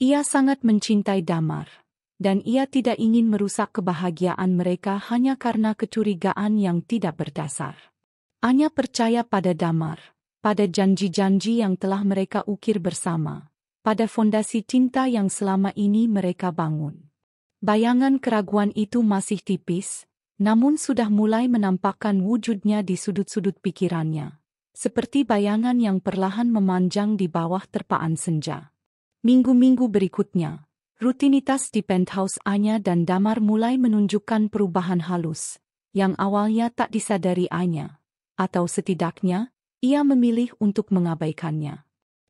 Ia sangat mencintai Damar, dan ia tidak ingin merusak kebahagiaan mereka hanya karena kecurigaan yang tidak berdasar. Anya percaya pada Damar, pada janji-janji yang telah mereka ukir bersama, pada fondasi cinta yang selama ini mereka bangun. Bayangan keraguan itu masih tipis, namun sudah mulai menampakkan wujudnya di sudut-sudut pikirannya, seperti bayangan yang perlahan memanjang di bawah terpaan senja. Minggu-minggu berikutnya, rutinitas di penthouse Anya dan Damar mulai menunjukkan perubahan halus, yang awalnya tak disadari Anya, atau setidaknya, ia memilih untuk mengabaikannya.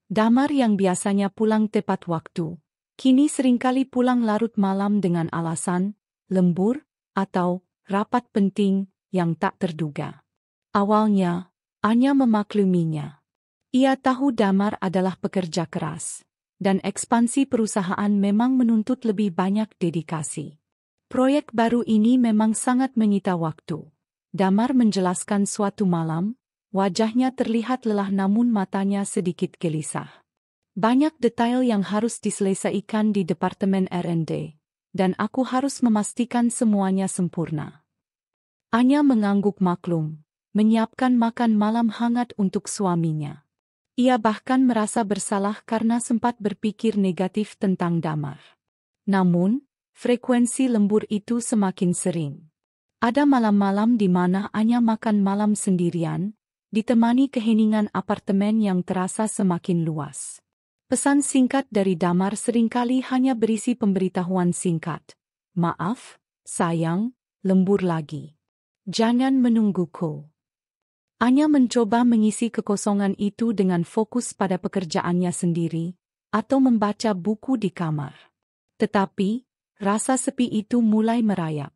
Damar yang biasanya pulang tepat waktu, kini seringkali pulang larut malam dengan alasan, lembur, atau rapat penting yang tak terduga. Awalnya, Anya memakluminya. Ia tahu Damar adalah pekerja keras, dan ekspansi perusahaan memang menuntut lebih banyak dedikasi. Proyek baru ini memang sangat menyita waktu. Damar menjelaskan suatu malam, wajahnya terlihat lelah namun matanya sedikit gelisah. Banyak detail yang harus diselesaikan di Departemen R&D, dan aku harus memastikan semuanya sempurna. Anya mengangguk maklum, menyiapkan makan malam hangat untuk suaminya. Ia bahkan merasa bersalah karena sempat berpikir negatif tentang Damar. Namun, frekuensi lembur itu semakin sering. Ada malam-malam di mana Anya makan malam sendirian, ditemani keheningan apartemen yang terasa semakin luas. Pesan singkat dari Damar seringkali hanya berisi pemberitahuan singkat. Maaf, sayang, lembur lagi. Jangan menungguku. Anya mencoba mengisi kekosongan itu dengan fokus pada pekerjaannya sendiri, atau membaca buku di kamar. Tetapi, rasa sepi itu mulai merayap.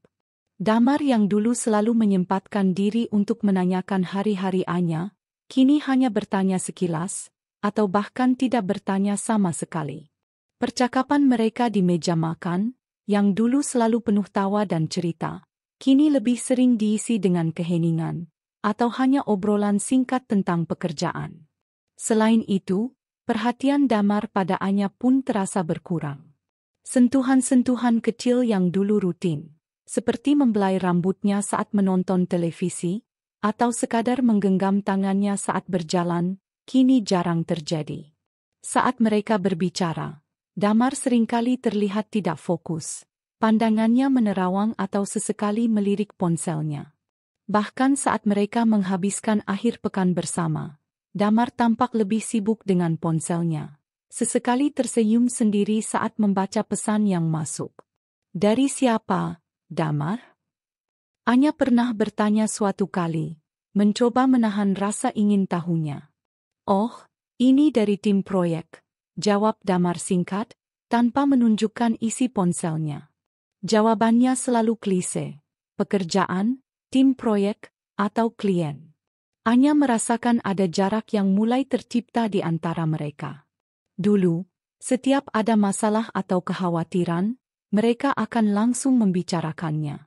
Damar yang dulu selalu menyempatkan diri untuk menanyakan hari-hari Anya, kini hanya bertanya sekilas, atau bahkan tidak bertanya sama sekali. Percakapan mereka di meja makan, yang dulu selalu penuh tawa dan cerita, kini lebih sering diisi dengan keheningan, atau hanya obrolan singkat tentang pekerjaan. Selain itu, perhatian Damar pada Anya pun terasa berkurang. Sentuhan-sentuhan kecil yang dulu rutin, seperti membelai rambutnya saat menonton televisi, atau sekadar menggenggam tangannya saat berjalan, kini jarang terjadi. Saat mereka berbicara, Damar seringkali terlihat tidak fokus, pandangannya menerawang atau sesekali melirik ponselnya. Bahkan saat mereka menghabiskan akhir pekan bersama, Damar tampak lebih sibuk dengan ponselnya. Sesekali tersenyum sendiri saat membaca pesan yang masuk. Dari siapa, Damar? Anya pernah bertanya suatu kali, mencoba menahan rasa ingin tahunya. Oh, ini dari tim proyek, jawab Damar singkat, tanpa menunjukkan isi ponselnya. Jawabannya selalu klise, pekerjaan, tim proyek, atau klien. Anya merasakan ada jarak yang mulai tercipta di antara mereka. Dulu, setiap ada masalah atau kekhawatiran, mereka akan langsung membicarakannya.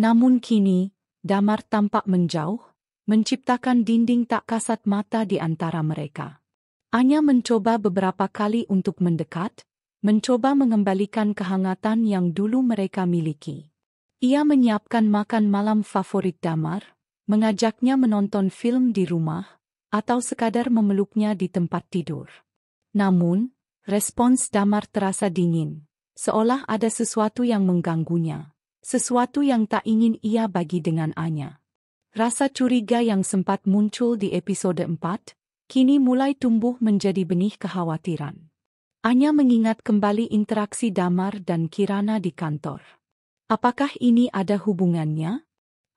Namun kini, Damar tampak menjauh, menciptakan dinding tak kasat mata di antara mereka. Anya mencoba beberapa kali untuk mendekat, mencoba mengembalikan kehangatan yang dulu mereka miliki. Ia menyiapkan makan malam favorit Damar, mengajaknya menonton film di rumah, atau sekadar memeluknya di tempat tidur. Namun, respons Damar terasa dingin, seolah ada sesuatu yang mengganggunya, sesuatu yang tak ingin ia bagi dengan Anya. Rasa curiga yang sempat muncul di episode 4, kini mulai tumbuh menjadi benih kekhawatiran. Anya mengingat kembali interaksi Damar dan Kirana di kantor. Apakah ini ada hubungannya?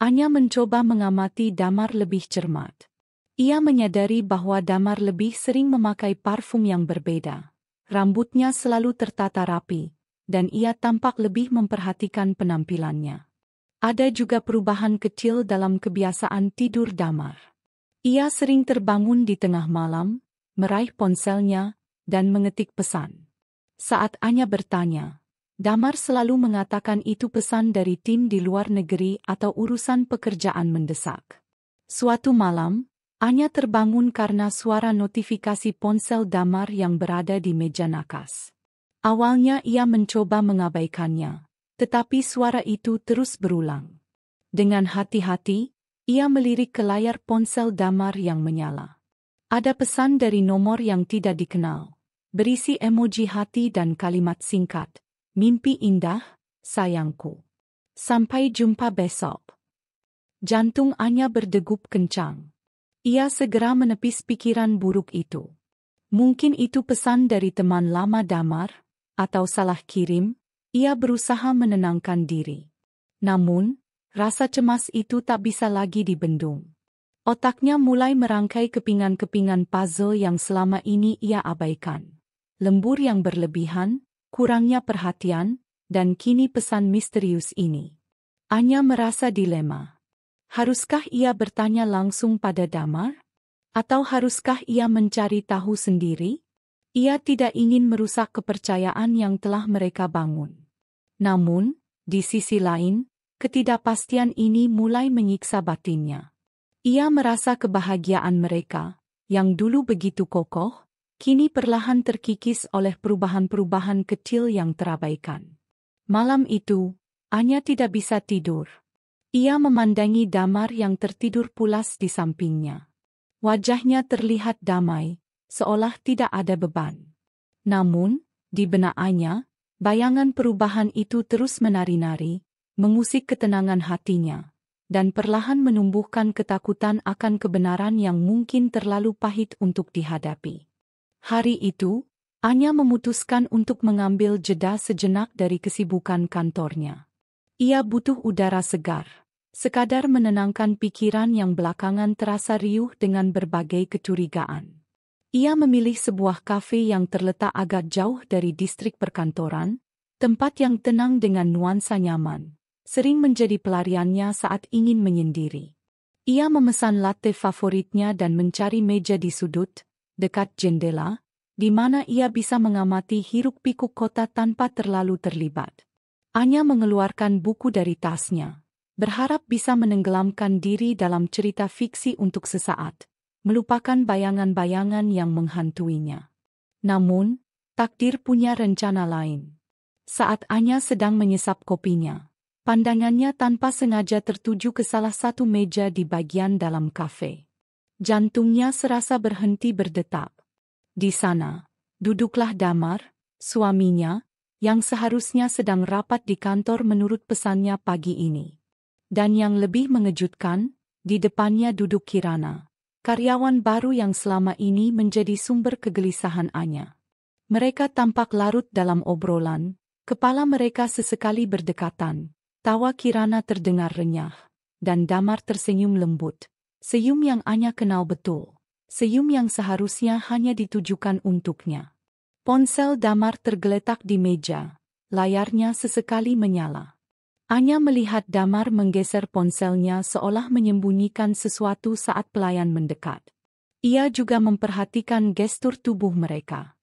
Anya mencoba mengamati Damar lebih cermat. Ia menyadari bahwa Damar lebih sering memakai parfum yang berbeda. Rambutnya selalu tertata rapi, dan ia tampak lebih memperhatikan penampilannya. Ada juga perubahan kecil dalam kebiasaan tidur Damar. Ia sering terbangun di tengah malam, meraih ponselnya, dan mengetik pesan. Saat Anya bertanya, Damar selalu mengatakan itu pesan dari tim di luar negeri atau urusan pekerjaan mendesak. Suatu malam, Anya terbangun karena suara notifikasi ponsel Damar yang berada di meja nakas. Awalnya ia mencoba mengabaikannya, tetapi suara itu terus berulang. Dengan hati-hati, ia melirik ke layar ponsel Damar yang menyala. Ada pesan dari nomor yang tidak dikenal, berisi emoji hati dan kalimat singkat. Mimpi indah, sayangku. Sampai jumpa besok. Jantung Anya berdegup kencang. Ia segera menepis pikiran buruk itu. Mungkin itu pesan dari teman lama Damar, atau salah kirim. Ia berusaha menenangkan diri. Namun, rasa cemas itu tak bisa lagi dibendung. Otaknya mulai merangkai kepingan-kepingan puzzle yang selama ini ia abaikan. Lembur yang berlebihan, kurangnya perhatian, dan kini pesan misterius ini. Anya merasa dilema. Haruskah ia bertanya langsung pada Damar? Atau haruskah ia mencari tahu sendiri? Ia tidak ingin merusak kepercayaan yang telah mereka bangun. Namun, di sisi lain, ketidakpastian ini mulai menyiksa batinnya. Ia merasa kebahagiaan mereka, yang dulu begitu kokoh, kini perlahan terkikis oleh perubahan-perubahan kecil yang terabaikan. Malam itu, Anya tidak bisa tidur. Ia memandangi Damar yang tertidur pulas di sampingnya. Wajahnya terlihat damai, seolah tidak ada beban. Namun, di benak Anya, bayangan perubahan itu terus menari-nari, mengusik ketenangan hatinya, dan perlahan menumbuhkan ketakutan akan kebenaran yang mungkin terlalu pahit untuk dihadapi. Hari itu, Anya memutuskan untuk mengambil jeda sejenak dari kesibukan kantornya. Ia butuh udara segar, sekadar menenangkan pikiran yang belakangan terasa riuh dengan berbagai kecurigaan. Ia memilih sebuah kafe yang terletak agak jauh dari distrik perkantoran, tempat yang tenang dengan nuansa nyaman, sering menjadi pelariannya saat ingin menyendiri. Ia memesan latte favoritnya dan mencari meja di sudut, dekat jendela, di mana ia bisa mengamati hiruk-pikuk kota tanpa terlalu terlibat. Anya mengeluarkan buku dari tasnya, berharap bisa menenggelamkan diri dalam cerita fiksi untuk sesaat, melupakan bayangan-bayangan yang menghantuinya. Namun, takdir punya rencana lain. Saat Anya sedang menyesap kopinya, pandangannya tanpa sengaja tertuju ke salah satu meja di bagian dalam kafe. Jantungnya serasa berhenti berdetak. Di sana, duduklah Damar, suaminya, yang seharusnya sedang rapat di kantor menurut pesannya pagi ini. Dan yang lebih mengejutkan, di depannya duduk Kirana, karyawan baru yang selama ini menjadi sumber kegelisahan Anya. Mereka tampak larut dalam obrolan, kepala mereka sesekali berdekatan, tawa Kirana terdengar renyah, dan Damar tersenyum lembut. Senyum yang Anya kenal betul. Senyum yang seharusnya hanya ditujukan untuknya. Ponsel Damar tergeletak di meja, layarnya sesekali menyala. Anya melihat Damar menggeser ponselnya seolah menyembunyikan sesuatu saat pelayan mendekat. Ia juga memperhatikan gestur tubuh mereka.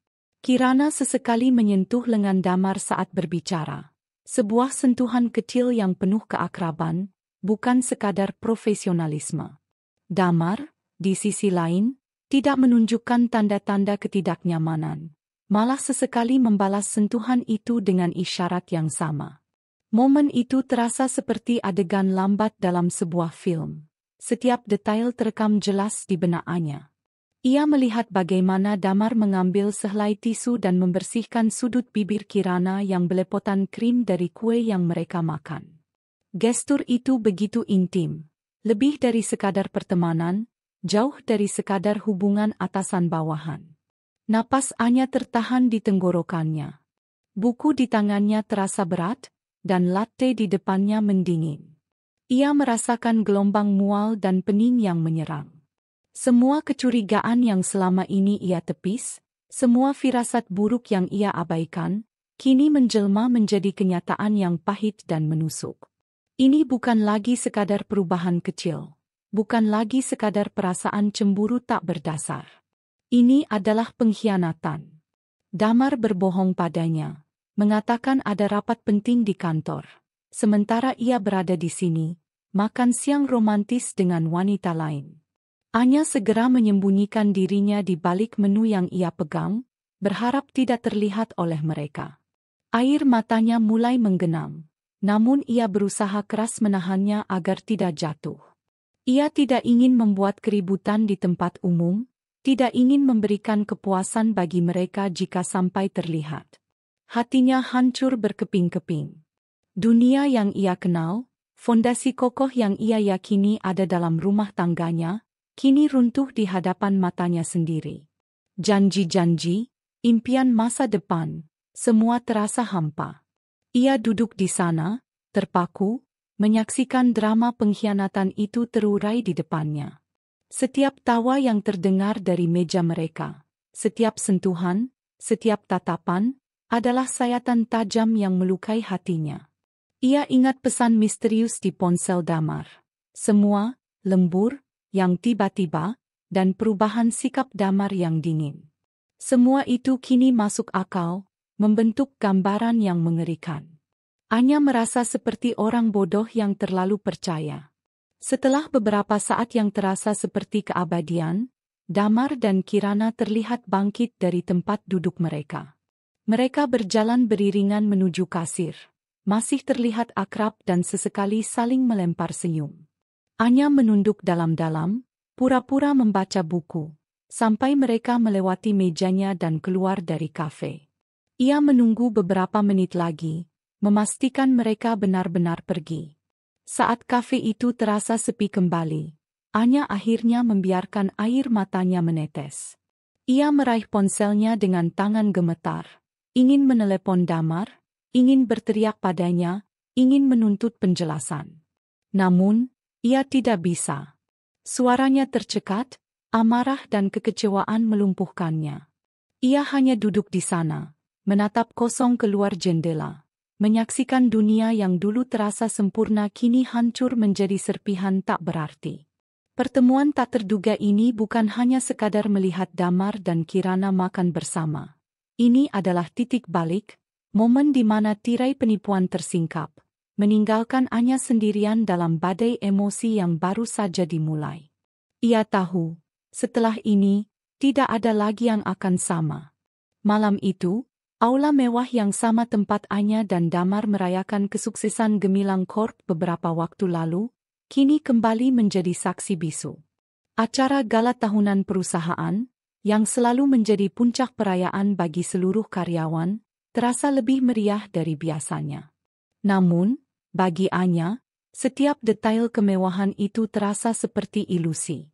Kirana sesekali menyentuh lengan Damar saat berbicara. Sebuah sentuhan kecil yang penuh keakraban, bukan sekadar profesionalisme. Damar, di sisi lain, tidak menunjukkan tanda-tanda ketidaknyamanan. Malah sesekali membalas sentuhan itu dengan isyarat yang sama. Momen itu terasa seperti adegan lambat dalam sebuah film. Setiap detail terekam jelas di benak Anya. Ia melihat bagaimana Damar mengambil sehelai tisu dan membersihkan sudut bibir Kirana yang belepotan krim dari kue yang mereka makan. Gestur itu begitu intim. Lebih dari sekadar pertemanan, jauh dari sekadar hubungan atasan bawahan. Napas Anya tertahan di tenggorokannya. Buku di tangannya terasa berat, dan latte di depannya mendingin. Ia merasakan gelombang mual dan pening yang menyerang. Semua kecurigaan yang selama ini ia tepis, semua firasat buruk yang ia abaikan, kini menjelma menjadi kenyataan yang pahit dan menusuk. Ini bukan lagi sekadar perubahan kecil. Bukan lagi sekadar perasaan cemburu tak berdasar. Ini adalah pengkhianatan. Damar berbohong padanya, mengatakan ada rapat penting di kantor. Sementara ia berada di sini, makan siang romantis dengan wanita lain. Anya segera menyembunyikan dirinya di balik menu yang ia pegang, berharap tidak terlihat oleh mereka. Air matanya mulai menggenang, namun ia berusaha keras menahannya agar tidak jatuh. Ia tidak ingin membuat keributan di tempat umum, tidak ingin memberikan kepuasan bagi mereka jika sampai terlihat. Hatinya hancur berkeping-keping. Dunia yang ia kenal, fondasi kokoh yang ia yakini ada dalam rumah tangganya, kini runtuh di hadapan matanya sendiri. Janji-janji, impian masa depan, semua terasa hampa. Ia duduk di sana, terpaku, menyaksikan drama pengkhianatan itu terurai di depannya. Setiap tawa yang terdengar dari meja mereka, setiap sentuhan, setiap tatapan, adalah sayatan tajam yang melukai hatinya. Ia ingat pesan misterius di ponsel Damar. Semua, lembur, yang tiba-tiba, dan perubahan sikap Damar yang dingin. Semua itu kini masuk akal, membentuk gambaran yang mengerikan. Anya merasa seperti orang bodoh yang terlalu percaya. Setelah beberapa saat yang terasa seperti keabadian, Damar dan Kirana terlihat bangkit dari tempat duduk mereka. Mereka berjalan beriringan menuju kasir, masih terlihat akrab dan sesekali saling melempar senyum. Anya menunduk dalam-dalam, pura-pura membaca buku, sampai mereka melewati mejanya dan keluar dari kafe. Ia menunggu beberapa menit lagi, memastikan mereka benar-benar pergi. Saat kafe itu terasa sepi kembali, Anya akhirnya membiarkan air matanya menetes. Ia meraih ponselnya dengan tangan gemetar, ingin menelepon Damar, ingin berteriak padanya, ingin menuntut penjelasan. Namun, ia tidak bisa. Suaranya tercekat, amarah dan kekecewaan melumpuhkannya. Ia hanya duduk di sana, menatap kosong keluar jendela. Menyaksikan dunia yang dulu terasa sempurna kini hancur menjadi serpihan tak berarti. Pertemuan tak terduga ini bukan hanya sekadar melihat Damar dan Kirana makan bersama. Ini adalah titik balik, momen di mana tirai penipuan tersingkap, meninggalkan Anya sendirian dalam badai emosi yang baru saja dimulai. Ia tahu, setelah ini, tidak ada lagi yang akan sama. Malam itu, aula mewah yang sama tempat Anya dan Damar merayakan kesuksesan gemilang Corp beberapa waktu lalu, kini kembali menjadi saksi bisu. Acara gala tahunan perusahaan, yang selalu menjadi puncak perayaan bagi seluruh karyawan, terasa lebih meriah dari biasanya. Namun, bagi Anya, setiap detail kemewahan itu terasa seperti ilusi.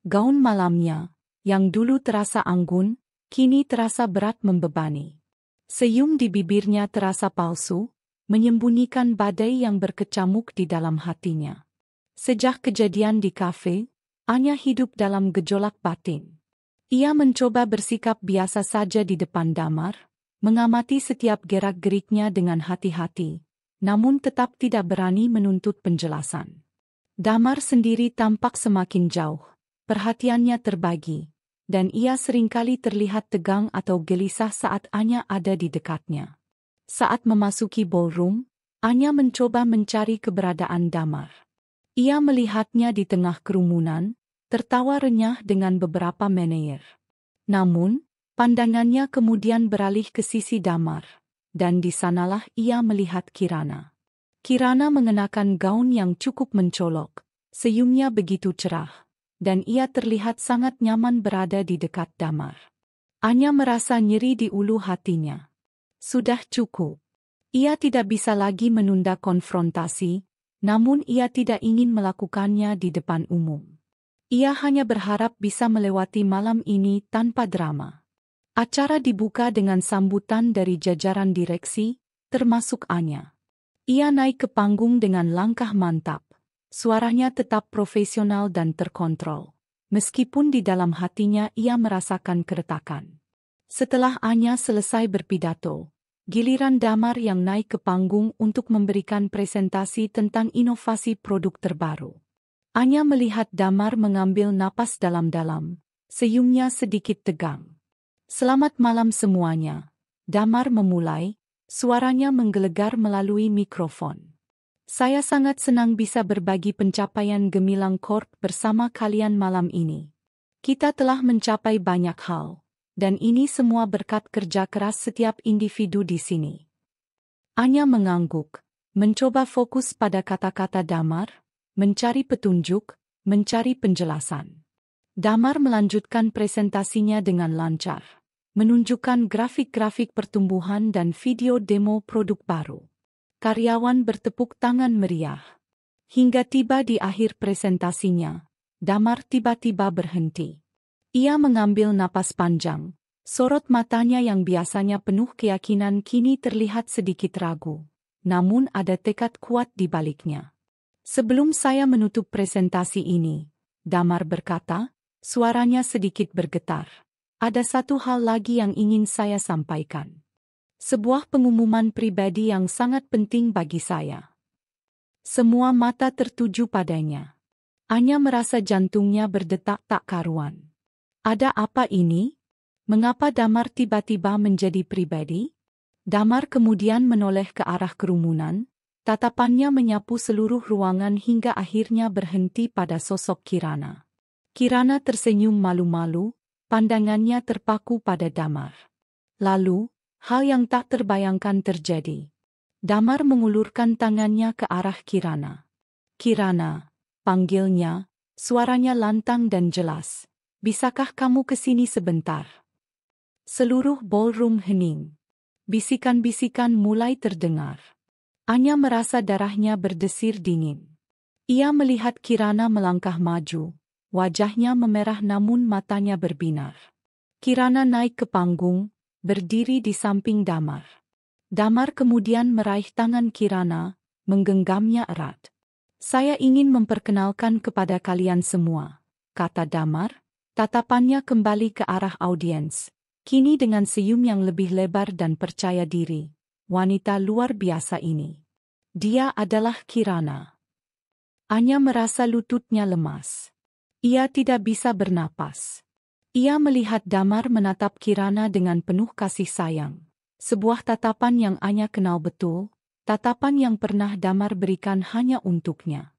Gaun malamnya, yang dulu terasa anggun, kini terasa berat membebani. Senyum di bibirnya terasa palsu, menyembunyikan badai yang berkecamuk di dalam hatinya. Sejak kejadian di kafe, Anya hidup dalam gejolak batin. Ia mencoba bersikap biasa saja di depan Damar, mengamati setiap gerak-geriknya dengan hati-hati, namun tetap tidak berani menuntut penjelasan. Damar sendiri tampak semakin jauh, perhatiannya terbagi, dan ia seringkali terlihat tegang atau gelisah saat Anya ada di dekatnya. Saat memasuki ballroom, Anya mencoba mencari keberadaan Damar. Ia melihatnya di tengah kerumunan, tertawa renyah dengan beberapa manajer. Namun, pandangannya kemudian beralih ke sisi Damar, dan di sanalah ia melihat Kirana. Kirana mengenakan gaun yang cukup mencolok, senyumnya begitu cerah, dan ia terlihat sangat nyaman berada di dekat Damar. Anya merasa nyeri di ulu hatinya. Sudah cukup. Ia tidak bisa lagi menunda konfrontasi, namun ia tidak ingin melakukannya di depan umum. Ia hanya berharap bisa melewati malam ini tanpa drama. Acara dibuka dengan sambutan dari jajaran direksi, termasuk Anya. Ia naik ke panggung dengan langkah mantap. Suaranya tetap profesional dan terkontrol. Meskipun di dalam hatinya ia merasakan keretakan. Setelah Anya selesai berpidato, giliran Damar yang naik ke panggung untuk memberikan presentasi tentang inovasi produk terbaru. Anya melihat Damar mengambil napas dalam-dalam, senyumnya sedikit tegang. Selamat malam semuanya. Damar memulai, suaranya menggelegar melalui mikrofon. Saya sangat senang bisa berbagi pencapaian Gemilang Corp bersama kalian malam ini. Kita telah mencapai banyak hal, dan ini semua berkat kerja keras setiap individu di sini. Anya mengangguk, mencoba fokus pada kata-kata Damar, mencari petunjuk, mencari penjelasan. Damar melanjutkan presentasinya dengan lancar, menunjukkan grafik-grafik pertumbuhan dan video demo produk baru. Karyawan bertepuk tangan meriah. Hingga tiba di akhir presentasinya, Damar tiba-tiba berhenti. Ia mengambil napas panjang, sorot matanya yang biasanya penuh keyakinan kini terlihat sedikit ragu. Namun ada tekad kuat di baliknya. Sebelum saya menutup presentasi ini, Damar berkata, suaranya sedikit bergetar. Ada satu hal lagi yang ingin saya sampaikan. Sebuah pengumuman pribadi yang sangat penting bagi saya. Semua mata tertuju padanya. Anya merasa jantungnya berdetak tak karuan. Ada apa ini? Mengapa Damar tiba-tiba menjadi pribadi? Damar kemudian menoleh ke arah kerumunan, tatapannya menyapu seluruh ruangan hingga akhirnya berhenti pada sosok Kirana. Kirana tersenyum malu-malu, pandangannya terpaku pada Damar. Lalu, hal yang tak terbayangkan terjadi. Damar mengulurkan tangannya ke arah Kirana. Kirana, panggilnya, suaranya lantang dan jelas. Bisakah kamu ke sini sebentar? Seluruh ballroom hening. Bisikan-bisikan mulai terdengar. Anya merasa darahnya berdesir dingin. Ia melihat Kirana melangkah maju. Wajahnya memerah namun matanya berbinar. Kirana naik ke panggung, berdiri di samping Damar. Damar kemudian meraih tangan Kirana, menggenggamnya erat. Saya ingin memperkenalkan kepada kalian semua, kata Damar, tatapannya kembali ke arah audiens. Kini dengan senyum yang lebih lebar dan percaya diri, wanita luar biasa ini. Dia adalah Kirana. Anya merasa lututnya lemas. Ia tidak bisa bernapas. Ia melihat Damar menatap Kirana dengan penuh kasih sayang. Sebuah tatapan yang Anya kenal betul, tatapan yang pernah Damar berikan hanya untuknya.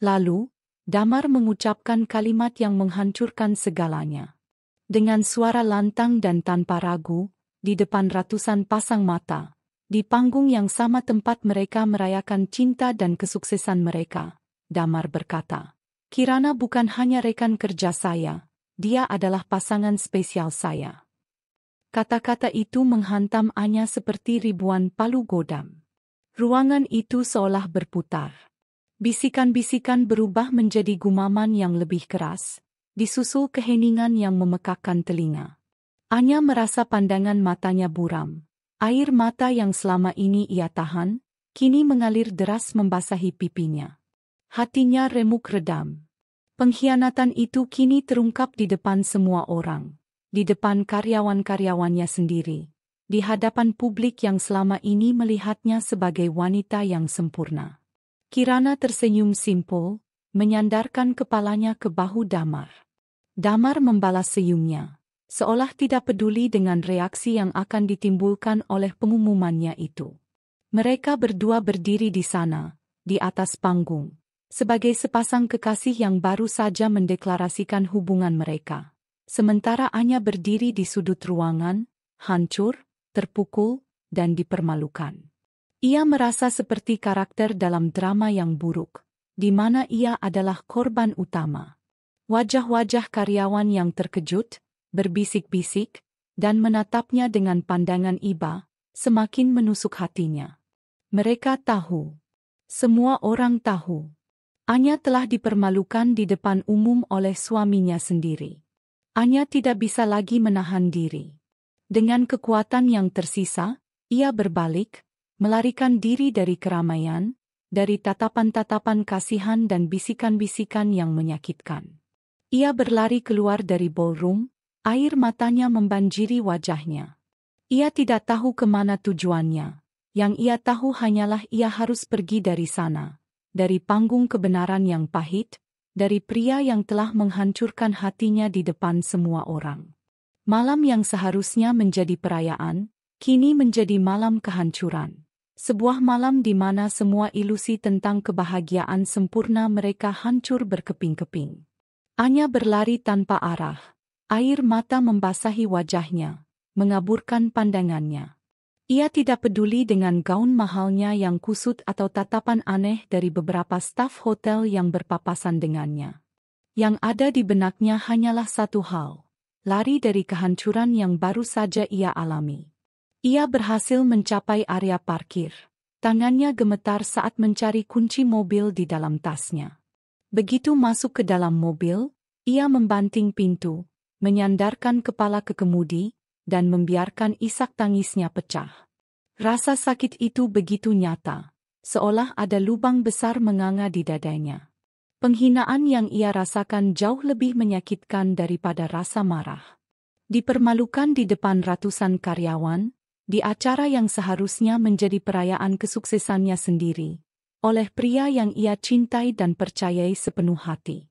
Lalu, Damar mengucapkan kalimat yang menghancurkan segalanya. Dengan suara lantang dan tanpa ragu, di depan ratusan pasang mata, di panggung yang sama tempat mereka merayakan cinta dan kesuksesan mereka, Damar berkata, Kirana bukan hanya rekan kerja saya, dia adalah pasangan spesial saya. Kata-kata itu menghantam Anya seperti ribuan palu godam. Ruangan itu seolah berputar. Bisikan-bisikan berubah menjadi gumaman yang lebih keras, disusul keheningan yang memekakkan telinga. Anya merasa pandangan matanya buram. Air mata yang selama ini ia tahan, kini mengalir deras membasahi pipinya. Hatinya remuk redam. Pengkhianatan itu kini terungkap di depan semua orang, di depan karyawan-karyawannya sendiri, di hadapan publik yang selama ini melihatnya sebagai wanita yang sempurna. Kirana tersenyum simpul, menyandarkan kepalanya ke bahu Damar. Damar membalas senyumnya, seolah tidak peduli dengan reaksi yang akan ditimbulkan oleh pengumumannya itu. Mereka berdua berdiri di sana, di atas panggung, sebagai sepasang kekasih yang baru saja mendeklarasikan hubungan mereka. Sementara Anya berdiri di sudut ruangan, hancur, terpukul, dan dipermalukan. Ia merasa seperti karakter dalam drama yang buruk, di mana ia adalah korban utama. Wajah-wajah karyawan yang terkejut, berbisik-bisik, dan menatapnya dengan pandangan iba, semakin menusuk hatinya. Mereka tahu. Semua orang tahu. Anya telah dipermalukan di depan umum oleh suaminya sendiri. Anya tidak bisa lagi menahan diri. Dengan kekuatan yang tersisa, ia berbalik, melarikan diri dari keramaian, dari tatapan-tatapan kasihan dan bisikan-bisikan yang menyakitkan. Ia berlari keluar dari ballroom, air matanya membanjiri wajahnya. Ia tidak tahu kemana tujuannya. Yang ia tahu hanyalah ia harus pergi dari sana, dari panggung kebenaran yang pahit, dari pria yang telah menghancurkan hatinya di depan semua orang. Malam yang seharusnya menjadi perayaan, kini menjadi malam kehancuran. Sebuah malam di mana semua ilusi tentang kebahagiaan sempurna mereka hancur berkeping-keping. Anya berlari tanpa arah, air mata membasahi wajahnya, mengaburkan pandangannya. Ia tidak peduli dengan gaun mahalnya yang kusut atau tatapan aneh dari beberapa staf hotel yang berpapasan dengannya. Yang ada di benaknya hanyalah satu hal. Lari dari kehancuran yang baru saja ia alami. Ia berhasil mencapai area parkir. Tangannya gemetar saat mencari kunci mobil di dalam tasnya. Begitu masuk ke dalam mobil, ia membanting pintu, menyandarkan kepala ke kemudi, dan membiarkan isak tangisnya pecah. Rasa sakit itu begitu nyata, seolah ada lubang besar menganga di dadanya. Penghinaan yang ia rasakan jauh lebih menyakitkan daripada rasa marah. Dipermalukan di depan ratusan karyawan, di acara yang seharusnya menjadi perayaan kesuksesannya sendiri, oleh pria yang ia cintai dan percayai sepenuh hati.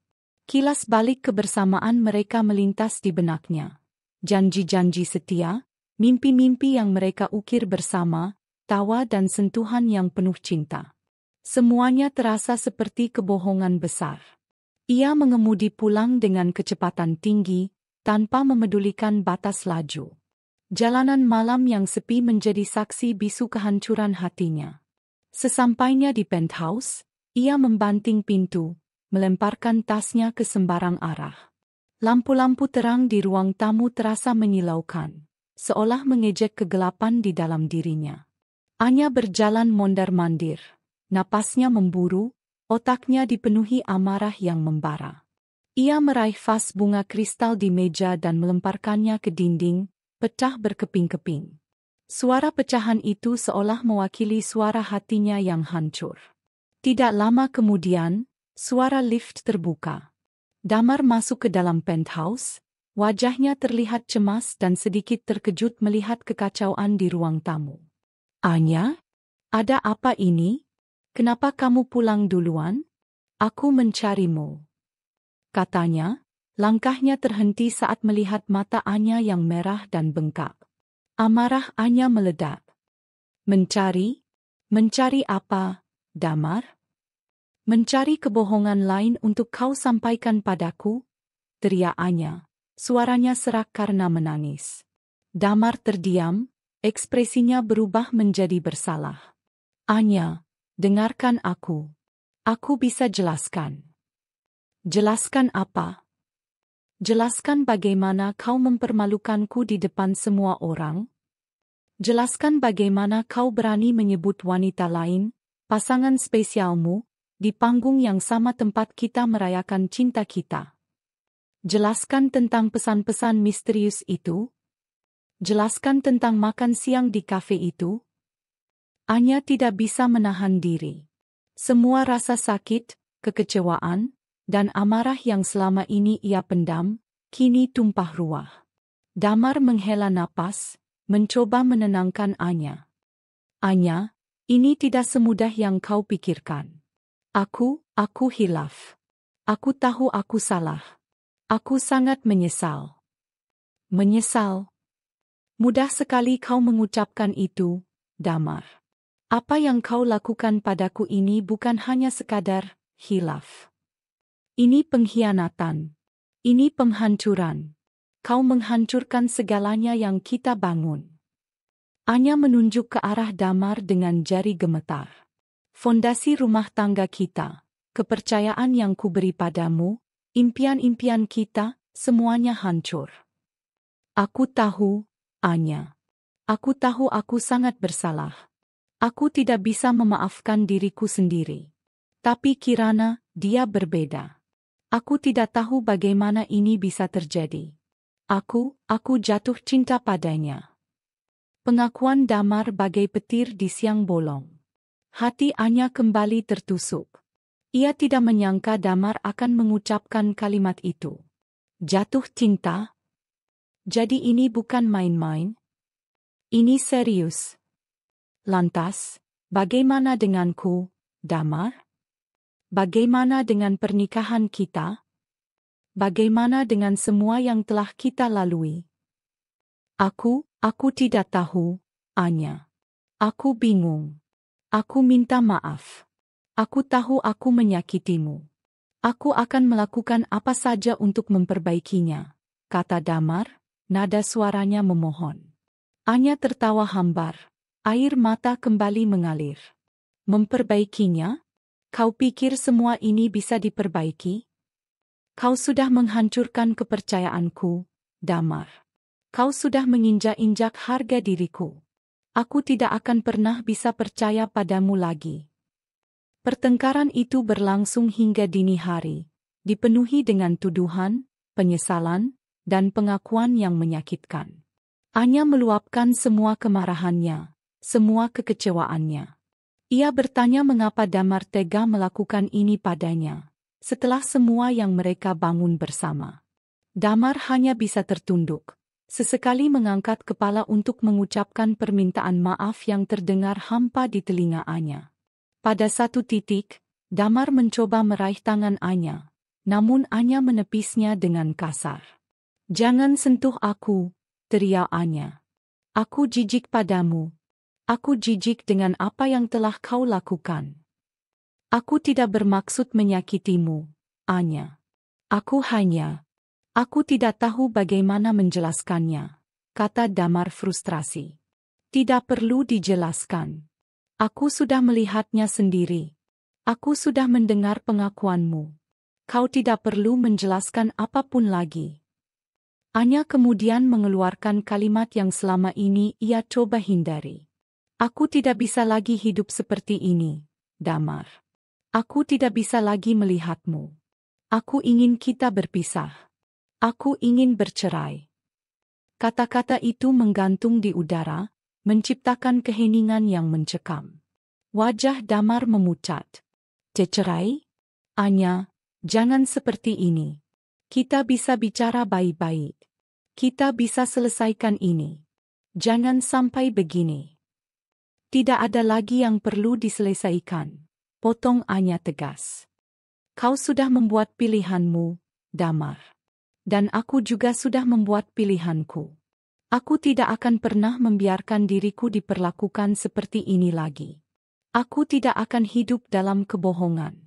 Kilas balik kebersamaan mereka melintas di benaknya. Janji-janji setia, mimpi-mimpi yang mereka ukir bersama, tawa dan sentuhan yang penuh cinta. Semuanya terasa seperti kebohongan besar. Ia mengemudi pulang dengan kecepatan tinggi, tanpa memedulikan batas laju. Jalanan malam yang sepi menjadi saksi bisu kehancuran hatinya. Sesampainya di penthouse, ia membanting pintu, melemparkan tasnya ke sembarang arah. Lampu-lampu terang di ruang tamu terasa menyilaukan, seolah mengejek kegelapan di dalam dirinya. Anya berjalan mondar-mandir. Napasnya memburu, otaknya dipenuhi amarah yang membara. Ia meraih vas bunga kristal di meja dan melemparkannya ke dinding, pecah berkeping-keping. Suara pecahan itu seolah mewakili suara hatinya yang hancur. Tidak lama kemudian, suara lift terbuka. Damar masuk ke dalam penthouse, wajahnya terlihat cemas dan sedikit terkejut melihat kekacauan di ruang tamu. Anya? Ada apa ini? Kenapa kamu pulang duluan? Aku mencarimu. Katanya, langkahnya terhenti saat melihat mata Anya yang merah dan bengkak. Amarah Anya meledak. Mencari? Mencari apa, Damar? Mencari kebohongan lain untuk kau sampaikan padaku? Teriak Anya, suaranya serak karena menangis. Damar terdiam, ekspresinya berubah menjadi bersalah. Anya, dengarkan aku. Aku bisa jelaskan. Jelaskan apa? Jelaskan bagaimana kau mempermalukanku di depan semua orang? Jelaskan bagaimana kau berani menyebut wanita lain, pasangan spesialmu, di panggung yang sama tempat kita merayakan cinta kita. Jelaskan tentang pesan-pesan misterius itu. Jelaskan tentang makan siang di kafe itu. Anya tidak bisa menahan diri. Semua rasa sakit, kekecewaan, dan amarah yang selama ini ia pendam, kini tumpah ruah. Damar menghela napas, mencoba menenangkan Anya. Anya, ini tidak semudah yang kau pikirkan. Aku hilaf. Aku tahu aku salah. Aku sangat menyesal. Menyesal? Mudah sekali kau mengucapkan itu, Damar. Apa yang kau lakukan padaku ini bukan hanya sekadar hilaf. Ini pengkhianatan. Ini penghancuran. Kau menghancurkan segalanya yang kita bangun. Anya menunjuk ke arah Damar dengan jari gemetar. Fondasi rumah tangga kita, kepercayaan yang kuberi padamu, impian-impian kita, semuanya hancur. Aku tahu, Anya. Aku tahu aku sangat bersalah. Aku tidak bisa memaafkan diriku sendiri. Tapi Kirana, dia berbeda. Aku tidak tahu bagaimana ini bisa terjadi. Aku jatuh cinta padanya. Pengakuan Damar bagai petir di siang bolong. Hati Anya kembali tertusuk. Ia tidak menyangka Damar akan mengucapkan kalimat itu. Jatuh cinta? Jadi ini bukan main-main? Ini serius. Lantas, bagaimana denganku, Damar? Bagaimana dengan pernikahan kita? Bagaimana dengan semua yang telah kita lalui? Aku tidak tahu, Anya. Aku bingung. Aku minta maaf. Aku tahu aku menyakitimu. Aku akan melakukan apa saja untuk memperbaikinya, kata Damar, nada suaranya memohon. Anya tertawa hambar. Air mata kembali mengalir. Memperbaikinya? Kau pikir semua ini bisa diperbaiki? Kau sudah menghancurkan kepercayaanku, Damar. Kau sudah menginjak-injak harga diriku. Aku tidak akan pernah bisa percaya padamu lagi. Pertengkaran itu berlangsung hingga dini hari, dipenuhi dengan tuduhan, penyesalan, dan pengakuan yang menyakitkan. Anya meluapkan semua kemarahannya, semua kekecewaannya. Ia bertanya mengapa Damar tega melakukan ini padanya, setelah semua yang mereka bangun bersama. Damar hanya bisa tertunduk, sesekali mengangkat kepala untuk mengucapkan permintaan maaf yang terdengar hampa di telinga Anya. Pada satu titik, Damar mencoba meraih tangan Anya, namun Anya menepisnya dengan kasar. Jangan sentuh aku, teriak Anya. Aku jijik padamu. Aku jijik dengan apa yang telah kau lakukan. Aku tidak bermaksud menyakitimu, Anya. Aku tidak tahu bagaimana menjelaskannya, kata Damar frustrasi. Tidak perlu dijelaskan. Aku sudah melihatnya sendiri. Aku sudah mendengar pengakuanmu. Kau tidak perlu menjelaskan apapun lagi. Anya kemudian mengeluarkan kalimat yang selama ini ia coba hindari. Aku tidak bisa lagi hidup seperti ini, Damar. Aku tidak bisa lagi melihatmu. Aku ingin kita berpisah. Aku ingin bercerai. Kata-kata itu menggantung di udara, menciptakan keheningan yang mencekam. Wajah Damar memucat. Cerai? Anya, jangan seperti ini. Kita bisa bicara baik-baik. Kita bisa selesaikan ini. Jangan sampai begini. Tidak ada lagi yang perlu diselesaikan, potong Anya tegas. Kau sudah membuat pilihanmu, Damar. Dan aku juga sudah membuat pilihanku. Aku tidak akan pernah membiarkan diriku diperlakukan seperti ini lagi. Aku tidak akan hidup dalam kebohongan.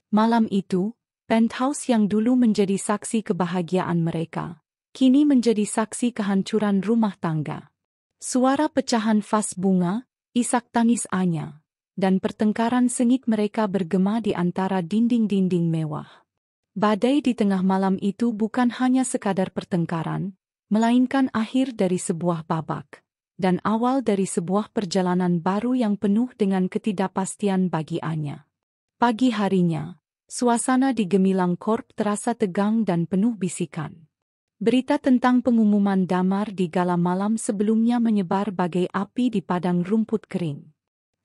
Malam itu, penthouse yang dulu menjadi saksi kebahagiaan mereka, kini menjadi saksi kehancuran rumah tangga. Suara pecahan vas bunga, isak tangis Anya, dan pertengkaran sengit mereka bergema di antara dinding-dinding mewah. Badai di tengah malam itu bukan hanya sekadar pertengkaran, melainkan akhir dari sebuah babak, dan awal dari sebuah perjalanan baru yang penuh dengan ketidakpastian bagi Anya. Pagi harinya, suasana di Gemilang Corp terasa tegang dan penuh bisikan. Berita tentang pengumuman Damar di gala malam sebelumnya menyebar bagai api di padang rumput kering.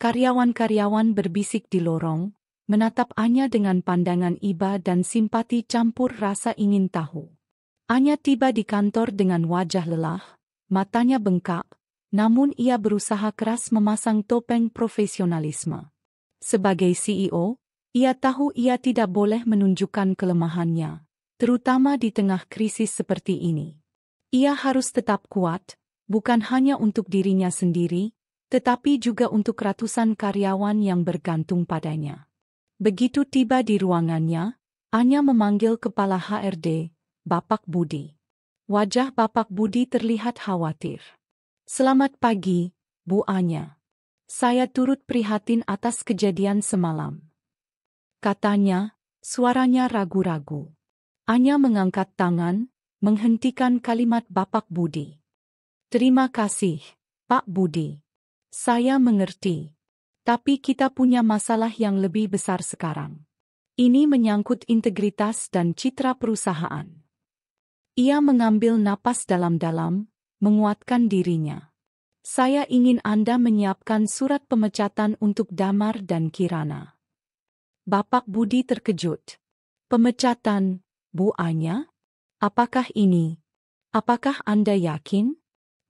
Karyawan-karyawan berbisik di lorong, menatap Anya dengan pandangan iba dan simpati campur rasa ingin tahu. Anya tiba di kantor dengan wajah lelah, matanya bengkak, namun ia berusaha keras memasang topeng profesionalisme. Sebagai CEO, ia tahu ia tidak boleh menunjukkan kelemahannya, terutama di tengah krisis seperti ini. Ia harus tetap kuat, bukan hanya untuk dirinya sendiri, tetapi juga untuk ratusan karyawan yang bergantung padanya. Begitu tiba di ruangannya, Anya memanggil kepala HRD, Bapak Budi. Wajah Bapak Budi terlihat khawatir. Selamat pagi, Bu Anya. Saya turut prihatin atas kejadian semalam. Katanya, suaranya ragu-ragu. Anya mengangkat tangan, menghentikan kalimat Bapak Budi. Terima kasih, Pak Budi. Saya mengerti. Tapi kita punya masalah yang lebih besar sekarang. Ini menyangkut integritas dan citra perusahaan. Ia mengambil napas dalam-dalam, menguatkan dirinya. Saya ingin Anda menyiapkan surat pemecatan untuk Damar dan Kirana. Bapak Budi terkejut. Pemecatan, Bu Anya? Apakah ini? Apakah Anda yakin?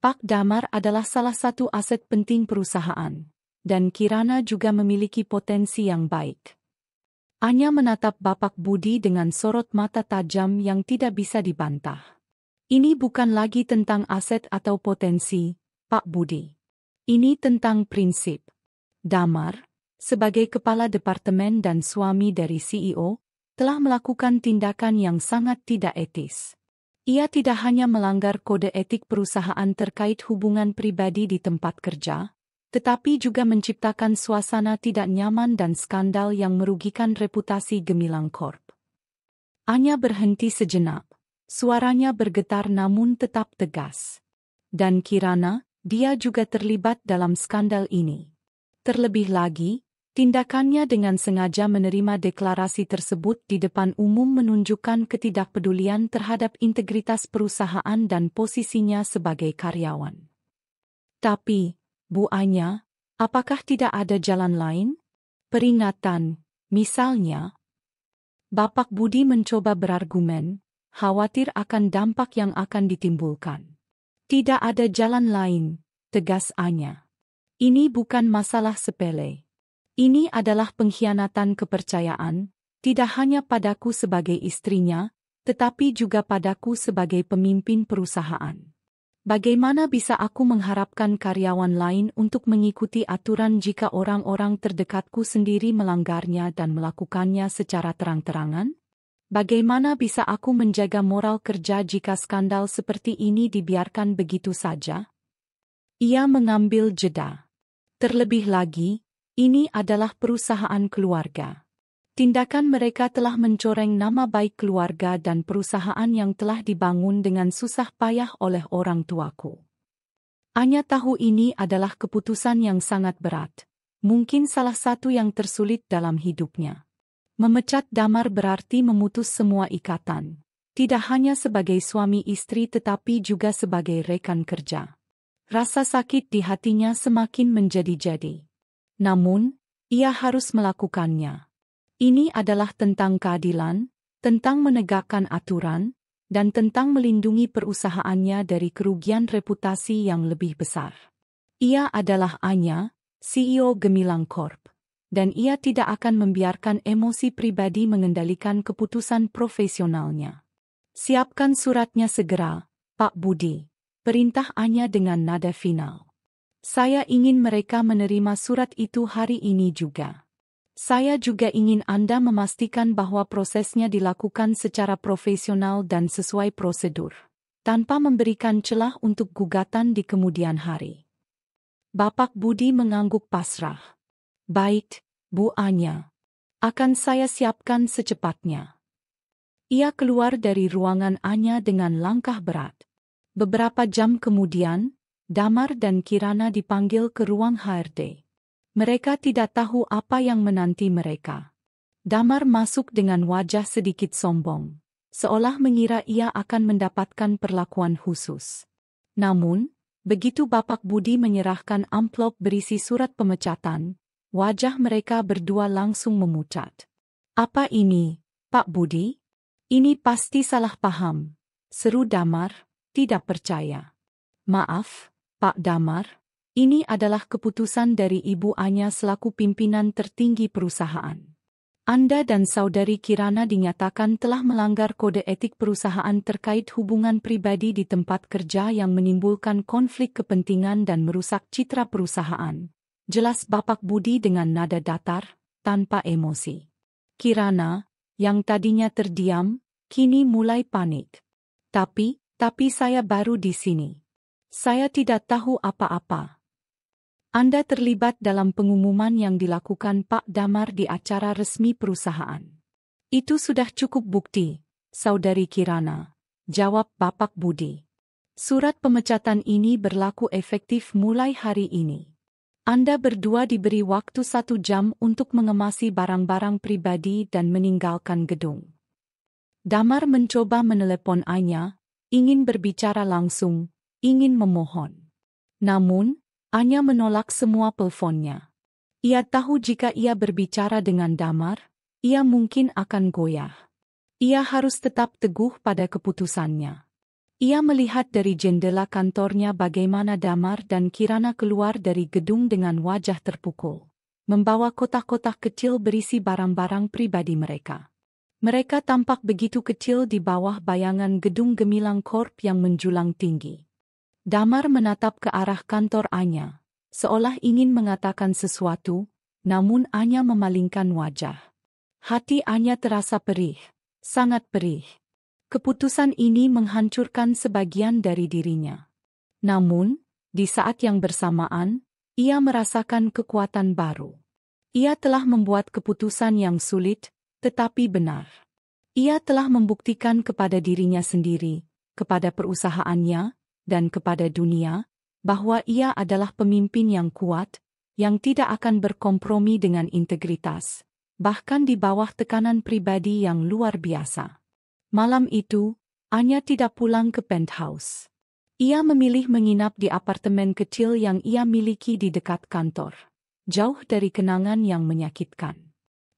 Pak Damar adalah salah satu aset penting perusahaan, dan Kirana juga memiliki potensi yang baik. Anya menatap Bapak Budi dengan sorot mata tajam yang tidak bisa dibantah. Ini bukan lagi tentang aset atau potensi, Pak Budi. Ini tentang prinsip. Damar, sebagai kepala departemen dan suami dari CEO, telah melakukan tindakan yang sangat tidak etis. Ia tidak hanya melanggar kode etik perusahaan terkait hubungan pribadi di tempat kerja, tetapi juga menciptakan suasana tidak nyaman dan skandal yang merugikan reputasi Gemilang Corp. Anya berhenti sejenak. Suaranya bergetar namun tetap tegas. Dan Kirana, dia juga terlibat dalam skandal ini. Terlebih lagi, tindakannya dengan sengaja menerima deklarasi tersebut di depan umum menunjukkan ketidakpedulian terhadap integritas perusahaan dan posisinya sebagai karyawan. Tapi, Bu Anya, apakah tidak ada jalan lain? Peringatan, misalnya. Bapak Budi mencoba berargumen, khawatir akan dampak yang akan ditimbulkan. Tidak ada jalan lain, tegas Anya. Ini bukan masalah sepele. Ini adalah pengkhianatan kepercayaan, tidak hanya padaku sebagai istrinya, tetapi juga padaku sebagai pemimpin perusahaan. Bagaimana bisa aku mengharapkan karyawan lain untuk mengikuti aturan jika orang-orang terdekatku sendiri melanggarnya dan melakukannya secara terang-terangan? Bagaimana bisa aku menjaga moral kerja jika skandal seperti ini dibiarkan begitu saja? Ia mengambil jeda. Terlebih lagi, ini adalah perusahaan keluarga. Tindakan mereka telah mencoreng nama baik keluarga dan perusahaan yang telah dibangun dengan susah payah oleh orang tuaku. Anya tahu ini adalah keputusan yang sangat berat, mungkin salah satu yang tersulit dalam hidupnya. Memecat Damar berarti memutus semua ikatan, tidak hanya sebagai suami istri tetapi juga sebagai rekan kerja. Rasa sakit di hatinya semakin menjadi-jadi. Namun, ia harus melakukannya. Ini adalah tentang keadilan, tentang menegakkan aturan, dan tentang melindungi perusahaannya dari kerugian reputasi yang lebih besar. Ia adalah Anya, CEO Gemilang Corp. Dan ia tidak akan membiarkan emosi pribadi mengendalikan keputusan profesionalnya. Siapkan suratnya segera, Pak Budi. Perintah Anya dengan nada final. Saya ingin mereka menerima surat itu hari ini juga. Saya juga ingin Anda memastikan bahwa prosesnya dilakukan secara profesional dan sesuai prosedur, tanpa memberikan celah untuk gugatan di kemudian hari. Bapak Budi mengangguk pasrah. Baik, Bu Anya. Akan saya siapkan secepatnya. Ia keluar dari ruangan Anya dengan langkah berat. Beberapa jam kemudian, Damar dan Kirana dipanggil ke ruang HRD. Mereka tidak tahu apa yang menanti mereka. Damar masuk dengan wajah sedikit sombong, seolah mengira ia akan mendapatkan perlakuan khusus. Namun, begitu Bapak Budi menyerahkan amplop berisi surat pemecatan, wajah mereka berdua langsung memucat. Apa ini, Pak Budi? Ini pasti salah paham, seru Damar, tidak percaya. Maaf, Pak Damar, ini adalah keputusan dari Ibu Anya selaku pimpinan tertinggi perusahaan. Anda dan Saudari Kirana dinyatakan telah melanggar kode etik perusahaan terkait hubungan pribadi di tempat kerja yang menimbulkan konflik kepentingan dan merusak citra perusahaan. Jelas Bapak Budi dengan nada datar, tanpa emosi. Kirana, yang tadinya terdiam, kini mulai panik. Tapi saya baru di sini. Saya tidak tahu apa-apa. Anda terlibat dalam pengumuman yang dilakukan Pak Damar di acara resmi perusahaan. Itu sudah cukup bukti, Saudari Kirana, jawab Bapak Budi. Surat pemecatan ini berlaku efektif mulai hari ini. Anda berdua diberi waktu 1 jam untuk mengemasi barang-barang pribadi dan meninggalkan gedung. Damar mencoba menelepon Anya, ingin berbicara langsung, ingin memohon. Namun, Anya menolak semua teleponnya. Ia tahu jika ia berbicara dengan Damar, ia mungkin akan goyah. Ia harus tetap teguh pada keputusannya. Ia melihat dari jendela kantornya bagaimana Damar dan Kirana keluar dari gedung dengan wajah terpukul, membawa kotak-kotak kecil berisi barang-barang pribadi mereka. Mereka tampak begitu kecil di bawah bayangan gedung gemilang Corp yang menjulang tinggi. Damar menatap ke arah kantor Anya, seolah ingin mengatakan sesuatu, namun Anya memalingkan wajah. Hati Anya terasa perih, sangat perih. Keputusan ini menghancurkan sebagian dari dirinya. Namun, di saat yang bersamaan, ia merasakan kekuatan baru. Ia telah membuat keputusan yang sulit, tetapi benar. Ia telah membuktikan kepada dirinya sendiri, kepada perusahaannya, dan kepada dunia, bahwa ia adalah pemimpin yang kuat, yang tidak akan berkompromi dengan integritas, bahkan di bawah tekanan pribadi yang luar biasa. Malam itu, Anya tidak pulang ke penthouse. Ia memilih menginap di apartemen kecil yang ia miliki di dekat kantor, jauh dari kenangan yang menyakitkan.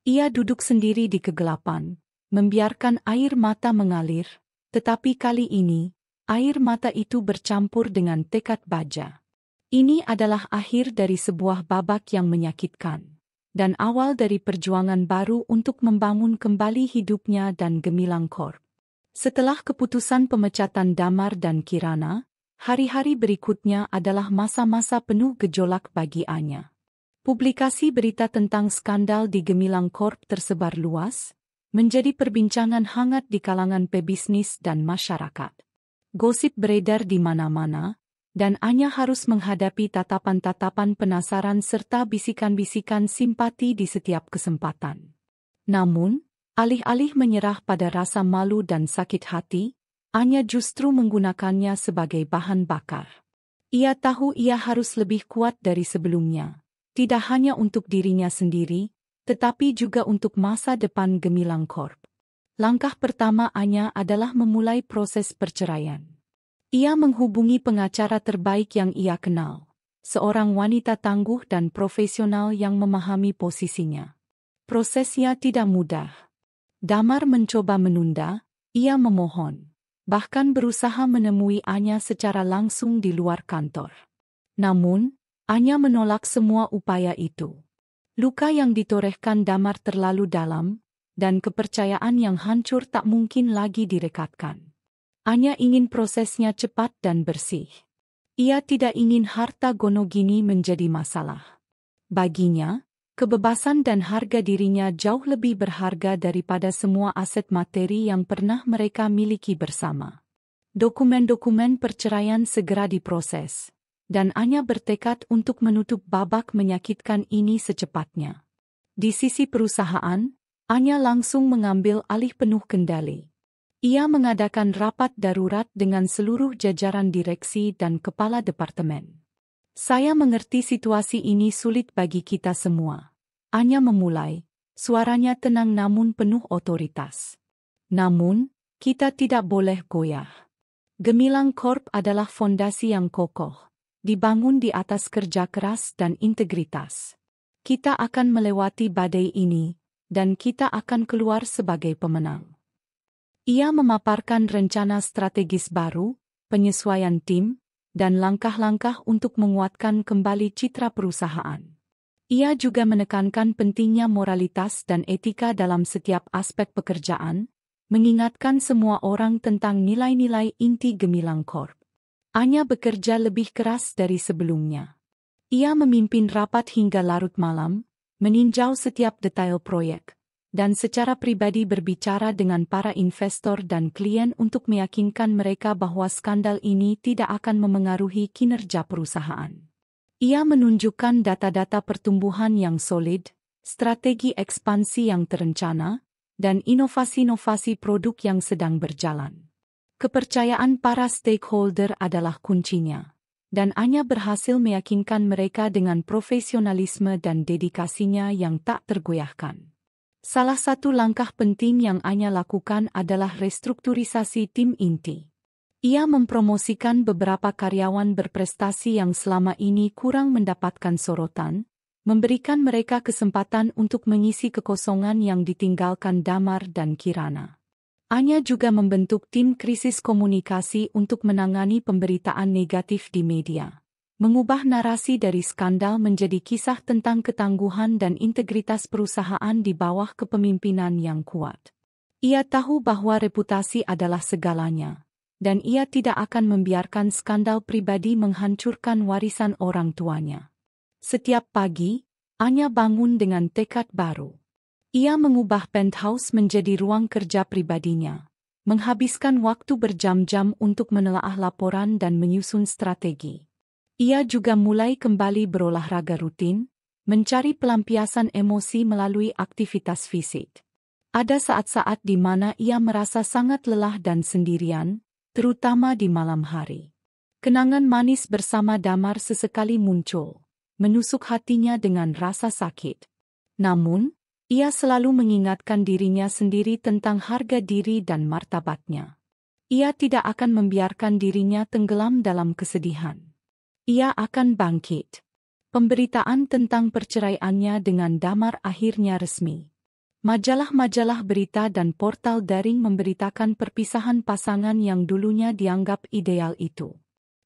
Ia duduk sendiri di kegelapan, membiarkan air mata mengalir, tetapi kali ini, air mata itu bercampur dengan tekad baja. Ini adalah akhir dari sebuah babak yang menyakitkan, dan awal dari perjuangan baru untuk membangun kembali hidupnya dan Gemilang Corp. Setelah keputusan pemecatan Damar dan Kirana, hari-hari berikutnya adalah masa-masa penuh gejolak bagi Anya. Publikasi berita tentang skandal di Gemilang Corp tersebar luas, menjadi perbincangan hangat di kalangan pebisnis dan masyarakat. Gosip beredar di mana-mana, dan Anya harus menghadapi tatapan-tatapan penasaran serta bisikan-bisikan simpati di setiap kesempatan. Namun, alih-alih menyerah pada rasa malu dan sakit hati, Anya justru menggunakannya sebagai bahan bakar. Ia tahu ia harus lebih kuat dari sebelumnya, tidak hanya untuk dirinya sendiri, tetapi juga untuk masa depan Gemilang Corp. Langkah pertama Anya adalah memulai proses perceraian. Ia menghubungi pengacara terbaik yang ia kenal, seorang wanita tangguh dan profesional yang memahami posisinya. Prosesnya tidak mudah. Damar mencoba menunda, ia memohon, bahkan berusaha menemui Anya secara langsung di luar kantor. Namun, Anya menolak semua upaya itu. Luka yang ditorehkan Damar terlalu dalam, dan kepercayaan yang hancur tak mungkin lagi direkatkan. Anya ingin prosesnya cepat dan bersih. Ia tidak ingin harta gonogini menjadi masalah. Baginya, kebebasan dan harga dirinya jauh lebih berharga daripada semua aset materi yang pernah mereka miliki bersama. Dokumen-dokumen perceraian segera diproses, dan Anya bertekad untuk menutup babak menyakitkan ini secepatnya. Di sisi perusahaan, Anya langsung mengambil alih penuh kendali. Ia mengadakan rapat darurat dengan seluruh jajaran direksi dan kepala departemen. Saya mengerti situasi ini sulit bagi kita semua. Anya memulai, suaranya tenang namun penuh otoritas. Namun, kita tidak boleh goyah. Gemilang Corp adalah fondasi yang kokoh, dibangun di atas kerja keras dan integritas. Kita akan melewati badai ini, dan kita akan keluar sebagai pemenang. Ia memaparkan rencana strategis baru, penyesuaian tim, dan langkah-langkah untuk menguatkan kembali citra perusahaan. Ia juga menekankan pentingnya moralitas dan etika dalam setiap aspek pekerjaan, mengingatkan semua orang tentang nilai-nilai inti Gemilang Corp. Anya bekerja lebih keras dari sebelumnya. Ia memimpin rapat hingga larut malam, meninjau setiap detail proyek, dan secara pribadi berbicara dengan para investor dan klien untuk meyakinkan mereka bahwa skandal ini tidak akan memengaruhi kinerja perusahaan. Ia menunjukkan data-data pertumbuhan yang solid, strategi ekspansi yang terencana, dan inovasi-inovasi produk yang sedang berjalan. Kepercayaan para stakeholder adalah kuncinya, dan Anya berhasil meyakinkan mereka dengan profesionalisme dan dedikasinya yang tak tergoyahkan. Salah satu langkah penting yang Anya lakukan adalah restrukturisasi tim inti. Ia mempromosikan beberapa karyawan berprestasi yang selama ini kurang mendapatkan sorotan, memberikan mereka kesempatan untuk mengisi kekosongan yang ditinggalkan Damar dan Kirana. Anya juga membentuk tim krisis komunikasi untuk menangani pemberitaan negatif di media, mengubah narasi dari skandal menjadi kisah tentang ketangguhan dan integritas perusahaan di bawah kepemimpinan yang kuat. Ia tahu bahwa reputasi adalah segalanya, dan ia tidak akan membiarkan skandal pribadi menghancurkan warisan orang tuanya. Setiap pagi, Anya bangun dengan tekad baru. Ia mengubah penthouse menjadi ruang kerja pribadinya, menghabiskan waktu berjam-jam untuk menelaah laporan dan menyusun strategi. Ia juga mulai kembali berolahraga rutin, mencari pelampiasan emosi melalui aktivitas fisik. Ada saat-saat di mana ia merasa sangat lelah dan sendirian, terutama di malam hari. Kenangan manis bersama Damar sesekali muncul, menusuk hatinya dengan rasa sakit. Namun, ia selalu mengingatkan dirinya sendiri tentang harga diri dan martabatnya. Ia tidak akan membiarkan dirinya tenggelam dalam kesedihan. Ia akan bangkit. Pemberitaan tentang perceraiannya dengan Damar akhirnya resmi. Majalah-majalah berita dan portal daring memberitakan perpisahan pasangan yang dulunya dianggap ideal itu.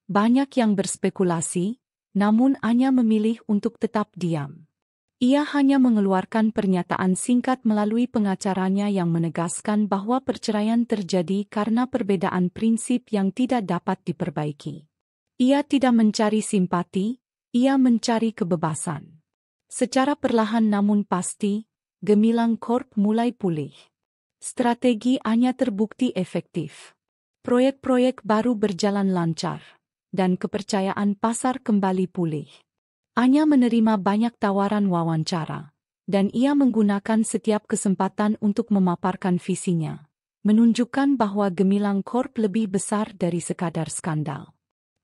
Banyak yang berspekulasi, namun Anya memilih untuk tetap diam. Ia hanya mengeluarkan pernyataan singkat melalui pengacaranya yang menegaskan bahwa perceraian terjadi karena perbedaan prinsip yang tidak dapat diperbaiki. Ia tidak mencari simpati, ia mencari kebebasan. Secara perlahan namun pasti, Gemilang Corp mulai pulih. Strategi Anya terbukti efektif. Proyek-proyek baru berjalan lancar, dan kepercayaan pasar kembali pulih. Anya menerima banyak tawaran wawancara, dan ia menggunakan setiap kesempatan untuk memaparkan visinya, menunjukkan bahwa Gemilang Corp lebih besar dari sekadar skandal.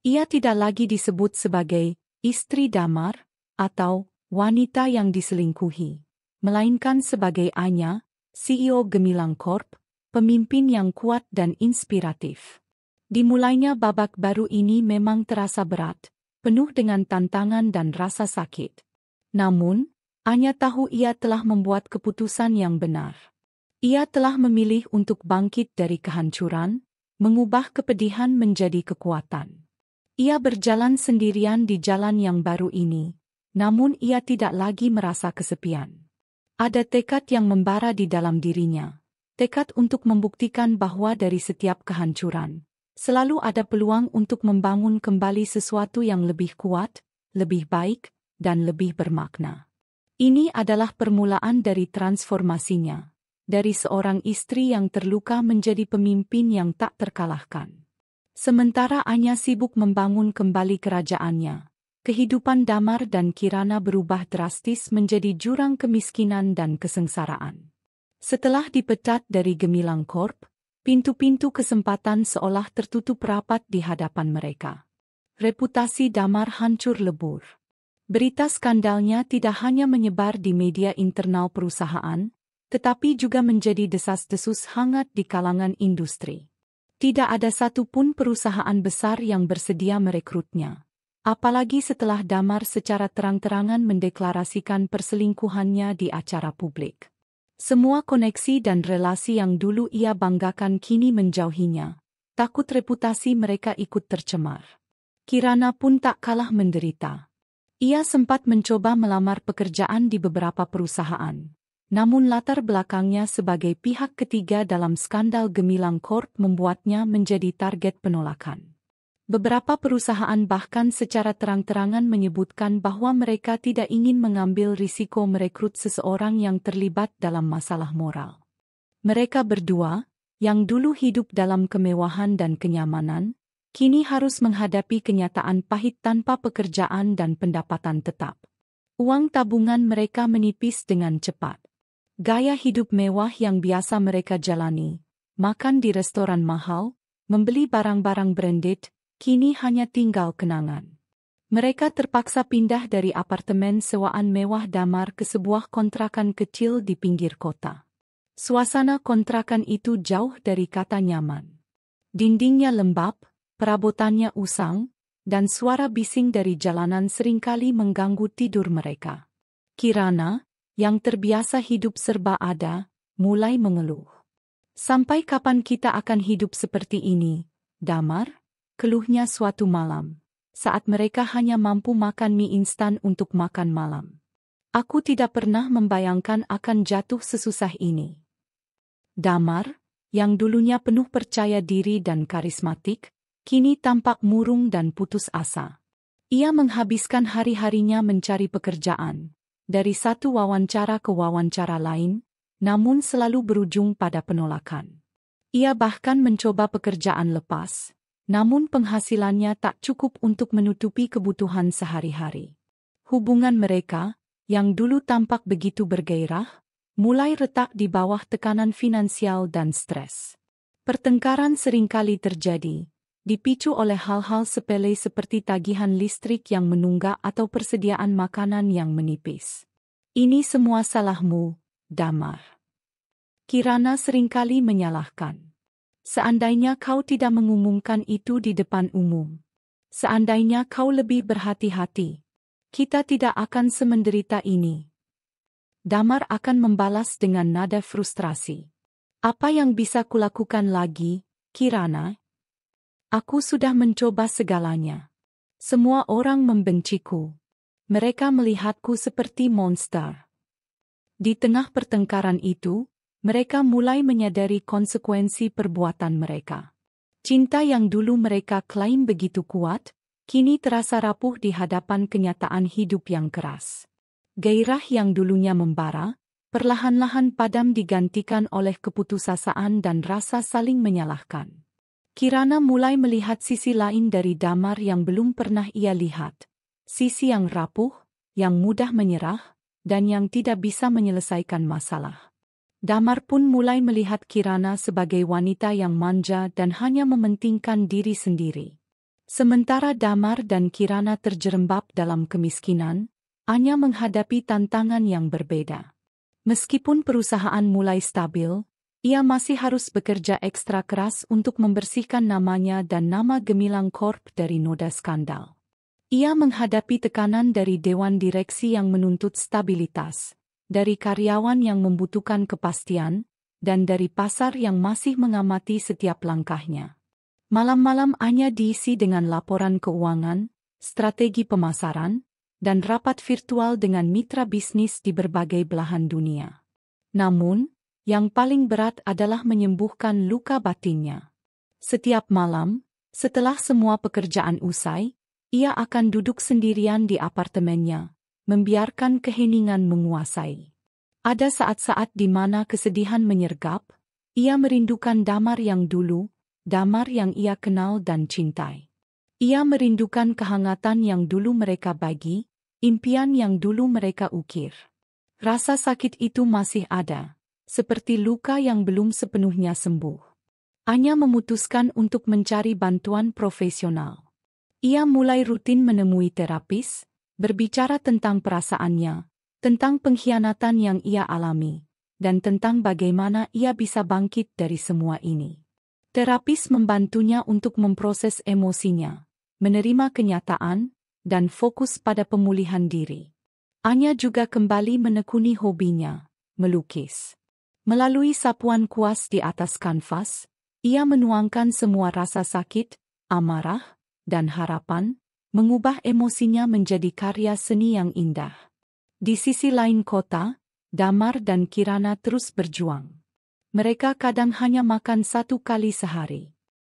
Ia tidak lagi disebut sebagai istri Damar atau wanita yang diselingkuhi, melainkan sebagai Anya, CEO Gemilang Corp, pemimpin yang kuat dan inspiratif. Dimulainya babak baru ini memang terasa berat, penuh dengan tantangan dan rasa sakit. Namun, Anya tahu ia telah membuat keputusan yang benar. Ia telah memilih untuk bangkit dari kehancuran, mengubah kepedihan menjadi kekuatan. Ia berjalan sendirian di jalan yang baru ini, namun ia tidak lagi merasa kesepian. Ada tekad yang membara di dalam dirinya, tekad untuk membuktikan bahwa dari setiap kehancuran, selalu ada peluang untuk membangun kembali sesuatu yang lebih kuat, lebih baik, dan lebih bermakna. Ini adalah permulaan dari transformasinya, dari seorang istri yang terluka menjadi pemimpin yang tak terkalahkan. Sementara Anya sibuk membangun kembali kerajaannya, kehidupan Damar dan Kirana berubah drastis menjadi jurang kemiskinan dan kesengsaraan. Setelah dipecat dari Gemilang Corp, pintu-pintu kesempatan seolah tertutup rapat di hadapan mereka. Reputasi Damar hancur lebur. Berita skandalnya tidak hanya menyebar di media internal perusahaan, tetapi juga menjadi desas-desus hangat di kalangan industri. Tidak ada satupun perusahaan besar yang bersedia merekrutnya. Apalagi setelah Damar secara terang-terangan mendeklarasikan perselingkuhannya di acara publik. Semua koneksi dan relasi yang dulu ia banggakan kini menjauhinya. Takut reputasi mereka ikut tercemar. Kirana pun tak kalah menderita. Ia sempat mencoba melamar pekerjaan di beberapa perusahaan. Namun latar belakangnya sebagai pihak ketiga dalam skandal Gemilang Corp membuatnya menjadi target penolakan. Beberapa perusahaan bahkan secara terang-terangan menyebutkan bahwa mereka tidak ingin mengambil risiko merekrut seseorang yang terlibat dalam masalah moral. Mereka berdua, yang dulu hidup dalam kemewahan dan kenyamanan, kini harus menghadapi kenyataan pahit tanpa pekerjaan dan pendapatan tetap. Uang tabungan mereka menipis dengan cepat. Gaya hidup mewah yang biasa mereka jalani, makan di restoran mahal, membeli barang-barang branded, kini hanya tinggal kenangan. Mereka terpaksa pindah dari apartemen sewaan mewah Damar ke sebuah kontrakan kecil di pinggir kota. Suasana kontrakan itu jauh dari kata nyaman. Dindingnya lembab, perabotannya usang, dan suara bising dari jalanan seringkali mengganggu tidur mereka. Kirana, yang terbiasa hidup serba ada, mulai mengeluh. Sampai kapan kita akan hidup seperti ini, Damar? Keluhnya suatu malam, saat mereka hanya mampu makan mie instan untuk makan malam. Aku tidak pernah membayangkan akan jatuh sesusah ini. Damar, yang dulunya penuh percaya diri dan karismatik, kini tampak murung dan putus asa. Ia menghabiskan hari-harinya mencari pekerjaan, dari satu wawancara ke wawancara lain, namun selalu berujung pada penolakan. Ia bahkan mencoba pekerjaan lepas, namun penghasilannya tak cukup untuk menutupi kebutuhan sehari-hari. Hubungan mereka, yang dulu tampak begitu bergairah, mulai retak di bawah tekanan finansial dan stres. Pertengkaran seringkali terjadi, dipicu oleh hal-hal sepele seperti tagihan listrik yang menunggak atau persediaan makanan yang menipis. Ini semua salahmu, Damar. Kirana seringkali menyalahkan. Seandainya kau tidak mengumumkan itu di depan umum. Seandainya kau lebih berhati-hati, kita tidak akan semenderita ini. Damar akan membalas dengan nada frustrasi. Apa yang bisa kulakukan lagi, Kirana? Aku sudah mencoba segalanya. Semua orang membenciku. Mereka melihatku seperti monster. Di tengah pertengkaran itu, mereka mulai menyadari konsekuensi perbuatan mereka. Cinta yang dulu mereka klaim begitu kuat, kini terasa rapuh di hadapan kenyataan hidup yang keras. Gairah yang dulunya membara, perlahan-lahan padam digantikan oleh keputusasaan dan rasa saling menyalahkan. Kirana mulai melihat sisi lain dari Damar yang belum pernah ia lihat. Sisi yang rapuh, yang mudah menyerah, dan yang tidak bisa menyelesaikan masalah. Damar pun mulai melihat Kirana sebagai wanita yang manja dan hanya mementingkan diri sendiri. Sementara Damar dan Kirana terjerembab dalam kemiskinan, Anya menghadapi tantangan yang berbeda. Meskipun perusahaan mulai stabil, ia masih harus bekerja ekstra keras untuk membersihkan namanya dan nama gemilang Corp dari noda skandal. Ia menghadapi tekanan dari dewan direksi yang menuntut stabilitas, dari karyawan yang membutuhkan kepastian, dan dari pasar yang masih mengamati setiap langkahnya. Malam-malam Anya diisi dengan laporan keuangan, strategi pemasaran, dan rapat virtual dengan mitra bisnis di berbagai belahan dunia. Namun, yang paling berat adalah menyembuhkan luka batinnya. Setiap malam, setelah semua pekerjaan usai, ia akan duduk sendirian di apartemennya, membiarkan keheningan menguasai. Ada saat-saat di mana kesedihan menyergap, ia merindukan Damar yang dulu, Damar yang ia kenal dan cintai. Ia merindukan kehangatan yang dulu mereka bagi, impian yang dulu mereka ukir. Rasa sakit itu masih ada, seperti luka yang belum sepenuhnya sembuh. Anya memutuskan untuk mencari bantuan profesional. Ia mulai rutin menemui terapis, berbicara tentang perasaannya, tentang pengkhianatan yang ia alami, dan tentang bagaimana ia bisa bangkit dari semua ini. Terapis membantunya untuk memproses emosinya, menerima kenyataan, dan fokus pada pemulihan diri. Anya juga kembali menekuni hobinya, melukis. Melalui sapuan kuas di atas kanvas, ia menuangkan semua rasa sakit, amarah, dan harapan, mengubah emosinya menjadi karya seni yang indah. Di sisi lain kota, Damar dan Kirana terus berjuang. Mereka kadang hanya makan 1 kali sehari.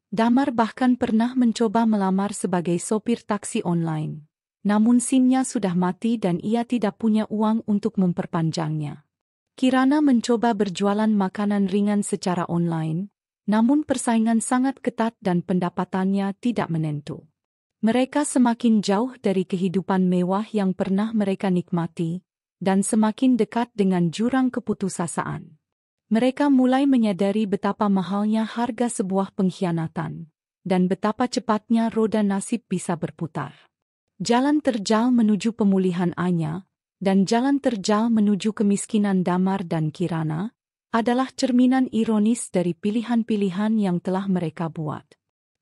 Damar bahkan pernah mencoba melamar sebagai sopir taksi online. Namun SIM-nya sudah mati dan ia tidak punya uang untuk memperpanjangnya. Kirana mencoba berjualan makanan ringan secara online, namun persaingan sangat ketat dan pendapatannya tidak menentu. Mereka semakin jauh dari kehidupan mewah yang pernah mereka nikmati, dan semakin dekat dengan jurang keputusasaan. Mereka mulai menyadari betapa mahalnya harga sebuah pengkhianatan, dan betapa cepatnya roda nasib bisa berputar. Jalan terjal menuju pemulihan Anya, dan jalan terjal menuju kemiskinan Damar dan Kirana, adalah cerminan ironis dari pilihan-pilihan yang telah mereka buat.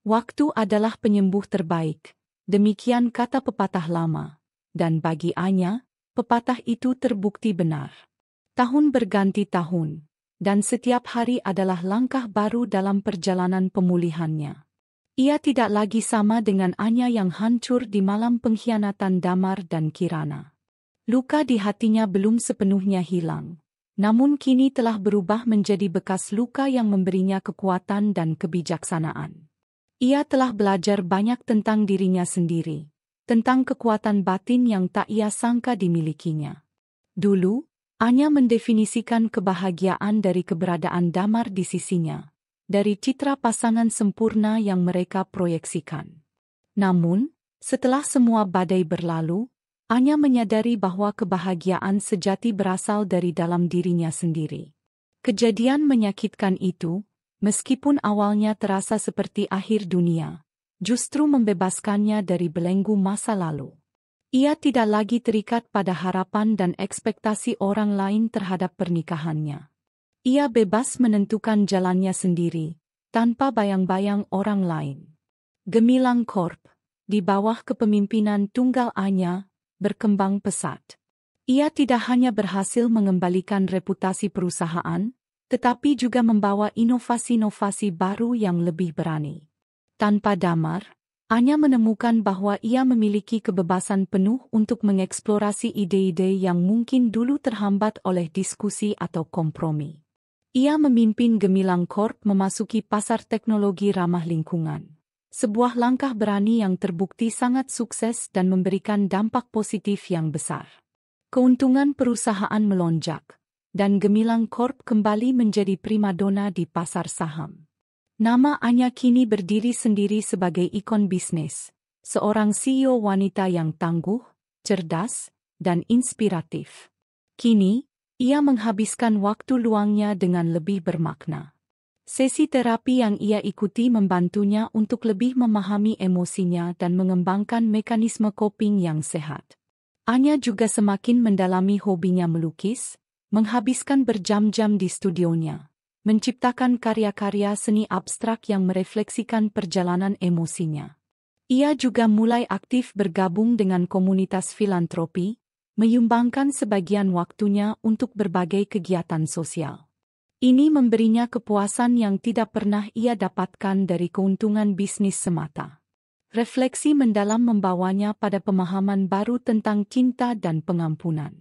Waktu adalah penyembuh terbaik, demikian kata pepatah lama, dan bagi Anya, pepatah itu terbukti benar. Tahun berganti tahun, dan setiap hari adalah langkah baru dalam perjalanan pemulihannya. Ia tidak lagi sama dengan Anya yang hancur di malam pengkhianatan Damar dan Kirana. Luka di hatinya belum sepenuhnya hilang, namun kini telah berubah menjadi bekas luka yang memberinya kekuatan dan kebijaksanaan. Ia telah belajar banyak tentang dirinya sendiri, tentang kekuatan batin yang tak ia sangka dimilikinya. Dulu, Anya mendefinisikan kebahagiaan dari keberadaan Damar di sisinya, dari citra pasangan sempurna yang mereka proyeksikan. Namun, setelah semua badai berlalu, Anya menyadari bahwa kebahagiaan sejati berasal dari dalam dirinya sendiri. Kejadian menyakitkan itu, meskipun awalnya terasa seperti akhir dunia, justru membebaskannya dari belenggu masa lalu. Ia tidak lagi terikat pada harapan dan ekspektasi orang lain terhadap pernikahannya. Ia bebas menentukan jalannya sendiri, tanpa bayang-bayang orang lain. Gemilang Corp, di bawah kepemimpinan tunggal Anya, berkembang pesat. Ia tidak hanya berhasil mengembalikan reputasi perusahaan, tetapi juga membawa inovasi-inovasi baru yang lebih berani. Tanpa Damar, Anya menemukan bahwa ia memiliki kebebasan penuh untuk mengeksplorasi ide-ide yang mungkin dulu terhambat oleh diskusi atau kompromi. Ia memimpin Gemilang Corp memasuki pasar teknologi ramah lingkungan. Sebuah langkah berani yang terbukti sangat sukses dan memberikan dampak positif yang besar. Keuntungan perusahaan melonjak, dan Gemilang Corp kembali menjadi primadona di pasar saham. Nama Anya kini berdiri sendiri sebagai ikon bisnis, seorang CEO wanita yang tangguh, cerdas, dan inspiratif. Kini, ia menghabiskan waktu luangnya dengan lebih bermakna. Sesi terapi yang ia ikuti membantunya untuk lebih memahami emosinya dan mengembangkan mekanisme coping yang sehat. Anya juga semakin mendalami hobinya melukis, menghabiskan berjam-jam di studionya, menciptakan karya-karya seni abstrak yang merefleksikan perjalanan emosinya. Ia juga mulai aktif bergabung dengan komunitas filantropi, menyumbangkan sebagian waktunya untuk berbagai kegiatan sosial. Ini memberinya kepuasan yang tidak pernah ia dapatkan dari keuntungan bisnis semata. Refleksi mendalam membawanya pada pemahaman baru tentang cinta dan pengampunan.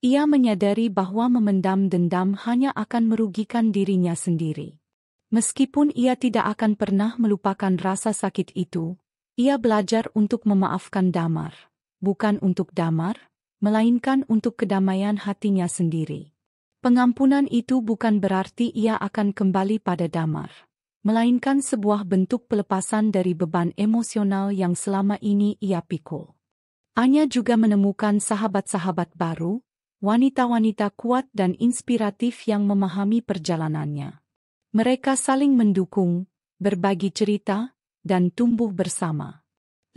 Ia menyadari bahwa memendam dendam hanya akan merugikan dirinya sendiri. Meskipun ia tidak akan pernah melupakan rasa sakit itu, ia belajar untuk memaafkan Damar. Bukan untuk Damar, melainkan untuk kedamaian hatinya sendiri. Pengampunan itu bukan berarti ia akan kembali pada Damar, melainkan sebuah bentuk pelepasan dari beban emosional yang selama ini ia pikul. Anya juga menemukan sahabat-sahabat baru, wanita-wanita kuat dan inspiratif yang memahami perjalanannya. Mereka saling mendukung, berbagi cerita, dan tumbuh bersama.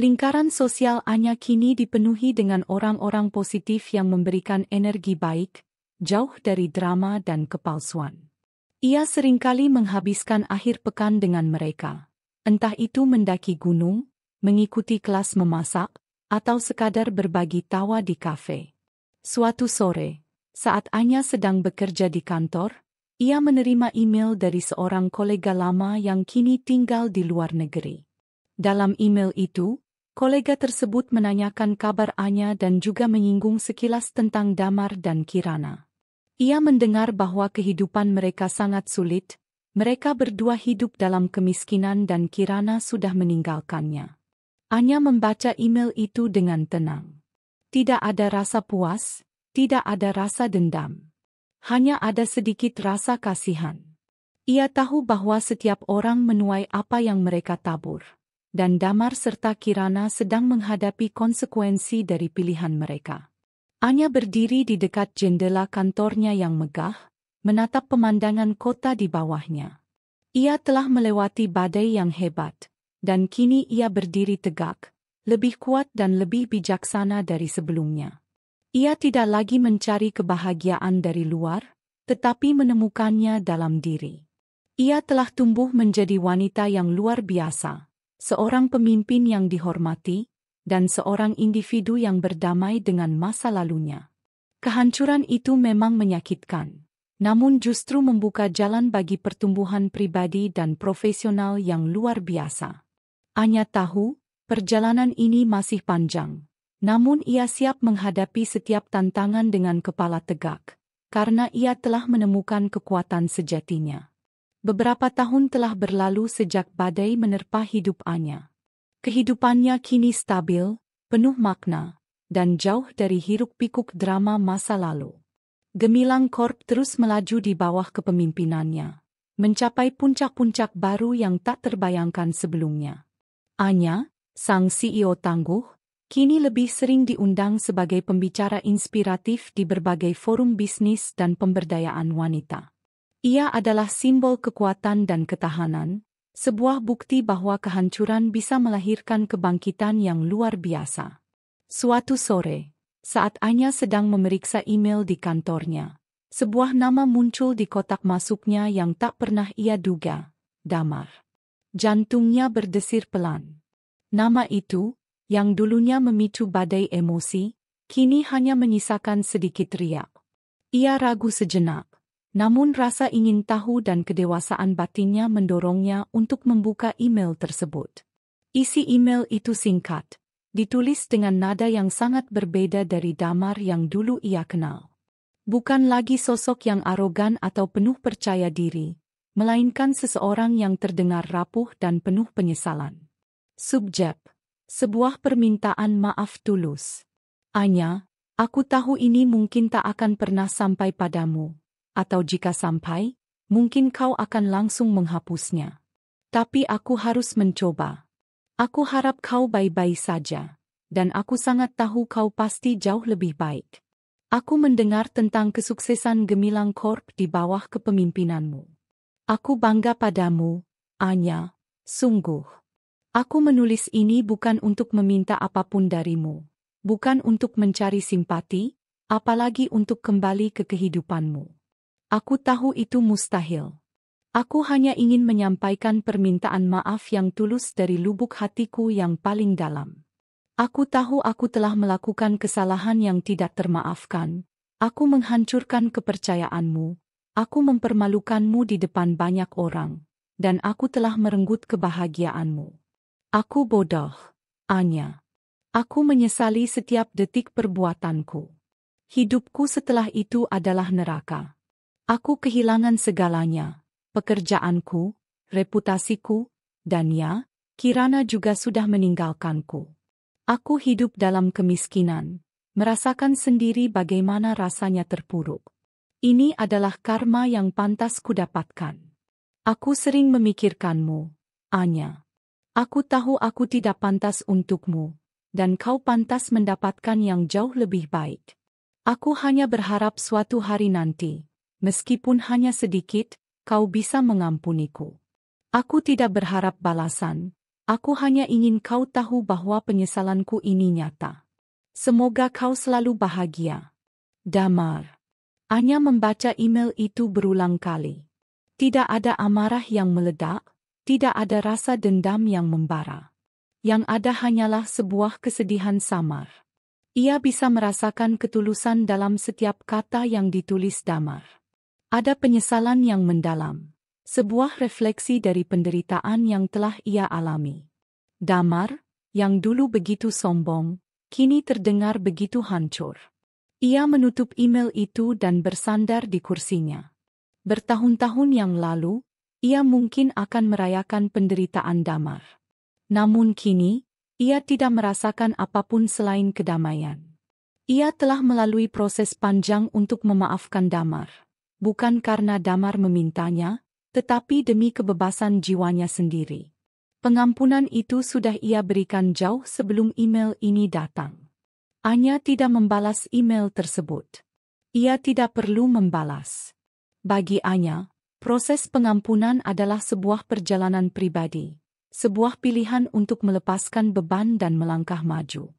Lingkaran sosial Anya kini dipenuhi dengan orang-orang positif yang memberikan energi baik, jauh dari drama dan kepalsuan. Ia seringkali menghabiskan akhir pekan dengan mereka, entah itu mendaki gunung, mengikuti kelas memasak, atau sekadar berbagi tawa di kafe. Suatu sore, saat Anya sedang bekerja di kantor, ia menerima email dari seorang kolega lama yang kini tinggal di luar negeri. Dalam email itu, kolega tersebut menanyakan kabar Anya dan juga menyinggung sekilas tentang Damar dan Kirana. Ia mendengar bahwa kehidupan mereka sangat sulit, mereka berdua hidup dalam kemiskinan dan Kirana sudah meninggalkannya. Anya membaca email itu dengan tenang. Tidak ada rasa puas, tidak ada rasa dendam. Hanya ada sedikit rasa kasihan. Ia tahu bahwa setiap orang menuai apa yang mereka tabur, dan Damar serta Kirana sedang menghadapi konsekuensi dari pilihan mereka. Anya berdiri di dekat jendela kantornya yang megah, menatap pemandangan kota di bawahnya. Ia telah melewati badai yang hebat, dan kini ia berdiri tegak, lebih kuat dan lebih bijaksana dari sebelumnya. Ia tidak lagi mencari kebahagiaan dari luar, tetapi menemukannya dalam diri. Ia telah tumbuh menjadi wanita yang luar biasa, seorang pemimpin yang dihormati, dan seorang individu yang berdamai dengan masa lalunya. Kehancuran itu memang menyakitkan, namun justru membuka jalan bagi pertumbuhan pribadi dan profesional yang luar biasa. Anya tahu, perjalanan ini masih panjang, namun ia siap menghadapi setiap tantangan dengan kepala tegak, karena ia telah menemukan kekuatan sejatinya. Beberapa tahun telah berlalu sejak badai menerpa hidup Anya. Kehidupannya kini stabil, penuh makna, dan jauh dari hiruk-pikuk drama masa lalu. Gemilang Corp terus melaju di bawah kepemimpinannya, mencapai puncak-puncak baru yang tak terbayangkan sebelumnya. Anya, sang CEO tangguh, kini lebih sering diundang sebagai pembicara inspiratif di berbagai forum bisnis dan pemberdayaan wanita. Ia adalah simbol kekuatan dan ketahanan, sebuah bukti bahwa kehancuran bisa melahirkan kebangkitan yang luar biasa. Suatu sore, saat Anya sedang memeriksa email di kantornya, sebuah nama muncul di kotak masuknya yang tak pernah ia duga, Damar. Jantungnya berdesir pelan. Nama itu, yang dulunya memicu badai emosi, kini hanya menyisakan sedikit riak. Ia ragu sejenak, namun rasa ingin tahu dan kedewasaan batinnya mendorongnya untuk membuka email tersebut. Isi email itu singkat, ditulis dengan nada yang sangat berbeda dari Damar yang dulu ia kenal. Bukan lagi sosok yang arogan atau penuh percaya diri, melainkan seseorang yang terdengar rapuh dan penuh penyesalan. Subjek: sebuah permintaan maaf tulus. Anya, aku tahu ini mungkin tak akan pernah sampai padamu, atau jika sampai, mungkin kau akan langsung menghapusnya. Tapi aku harus mencoba. Aku harap kau baik-baik saja, dan aku sangat tahu kau pasti jauh lebih baik. Aku mendengar tentang kesuksesan Gemilang Corp di bawah kepemimpinanmu. Aku bangga padamu, Anya, sungguh. Aku menulis ini bukan untuk meminta apapun darimu, bukan untuk mencari simpati, apalagi untuk kembali ke kehidupanmu. Aku tahu itu mustahil. Aku hanya ingin menyampaikan permintaan maaf yang tulus dari lubuk hatiku yang paling dalam. Aku tahu aku telah melakukan kesalahan yang tidak termaafkan. Aku menghancurkan kepercayaanmu. Aku mempermalukanmu di depan banyak orang. Dan aku telah merenggut kebahagiaanmu. Aku bodoh, Anya. Aku menyesali setiap detik perbuatanku. Hidupku setelah itu adalah neraka. Aku kehilangan segalanya. Pekerjaanku, reputasiku, dan ya, Kirana juga sudah meninggalkanku. Aku hidup dalam kemiskinan, merasakan sendiri bagaimana rasanya terpuruk. Ini adalah karma yang pantas kudapatkan. Aku sering memikirkanmu, Anya. Aku tahu aku tidak pantas untukmu, dan kau pantas mendapatkan yang jauh lebih baik. Aku hanya berharap suatu hari nanti, meskipun hanya sedikit, kau bisa mengampuniku. Aku tidak berharap balasan, aku hanya ingin kau tahu bahwa penyesalanku ini nyata. Semoga kau selalu bahagia. Damar. Anya membaca email itu berulang kali. Tidak ada amarah yang meledak, tidak ada rasa dendam yang membara. Yang ada hanyalah sebuah kesedihan samar. Ia bisa merasakan ketulusan dalam setiap kata yang ditulis Damar. Ada penyesalan yang mendalam, sebuah refleksi dari penderitaan yang telah ia alami. Damar, yang dulu begitu sombong, kini terdengar begitu hancur. Ia menutup email itu dan bersandar di kursinya. Bertahun-tahun yang lalu, ia mungkin akan merayakan penderitaan Damar. Namun kini, ia tidak merasakan apapun selain kedamaian. Ia telah melalui proses panjang untuk memaafkan Damar. Bukan karena Damar memintanya, tetapi demi kebebasan jiwanya sendiri. Pengampunan itu sudah ia berikan jauh sebelum email ini datang. Anya tidak membalas email tersebut. Ia tidak perlu membalas. Bagi Anya, proses pengampunan adalah sebuah perjalanan pribadi, sebuah pilihan untuk melepaskan beban dan melangkah maju.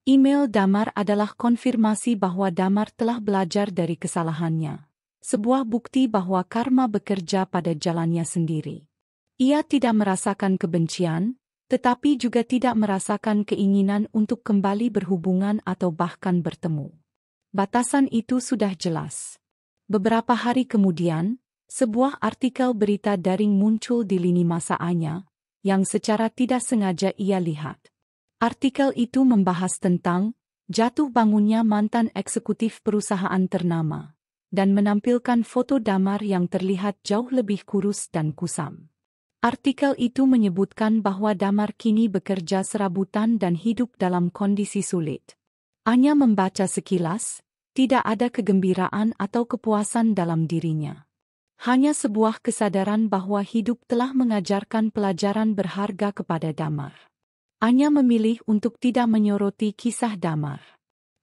Email Damar adalah konfirmasi bahwa Damar telah belajar dari kesalahannya. sebuah bukti bahwa karma bekerja pada jalannya sendiri. Ia tidak merasakan kebencian, tetapi juga tidak merasakan keinginan untuk kembali berhubungan atau bahkan bertemu. Batasan itu sudah jelas. Beberapa hari kemudian, sebuah artikel berita daring muncul di lini masa Anya, yang secara tidak sengaja ia lihat. Artikel itu membahas tentang jatuh bangunnya mantan eksekutif perusahaan ternama, dan menampilkan foto Damar yang terlihat jauh lebih kurus dan kusam. Artikel itu menyebutkan bahwa Damar kini bekerja serabutan dan hidup dalam kondisi sulit. Anya membaca sekilas, tidak ada kegembiraan atau kepuasan dalam dirinya. Hanya sebuah kesadaran bahwa hidup telah mengajarkan pelajaran berharga kepada Damar. Anya memilih untuk tidak menyoroti kisah Damar.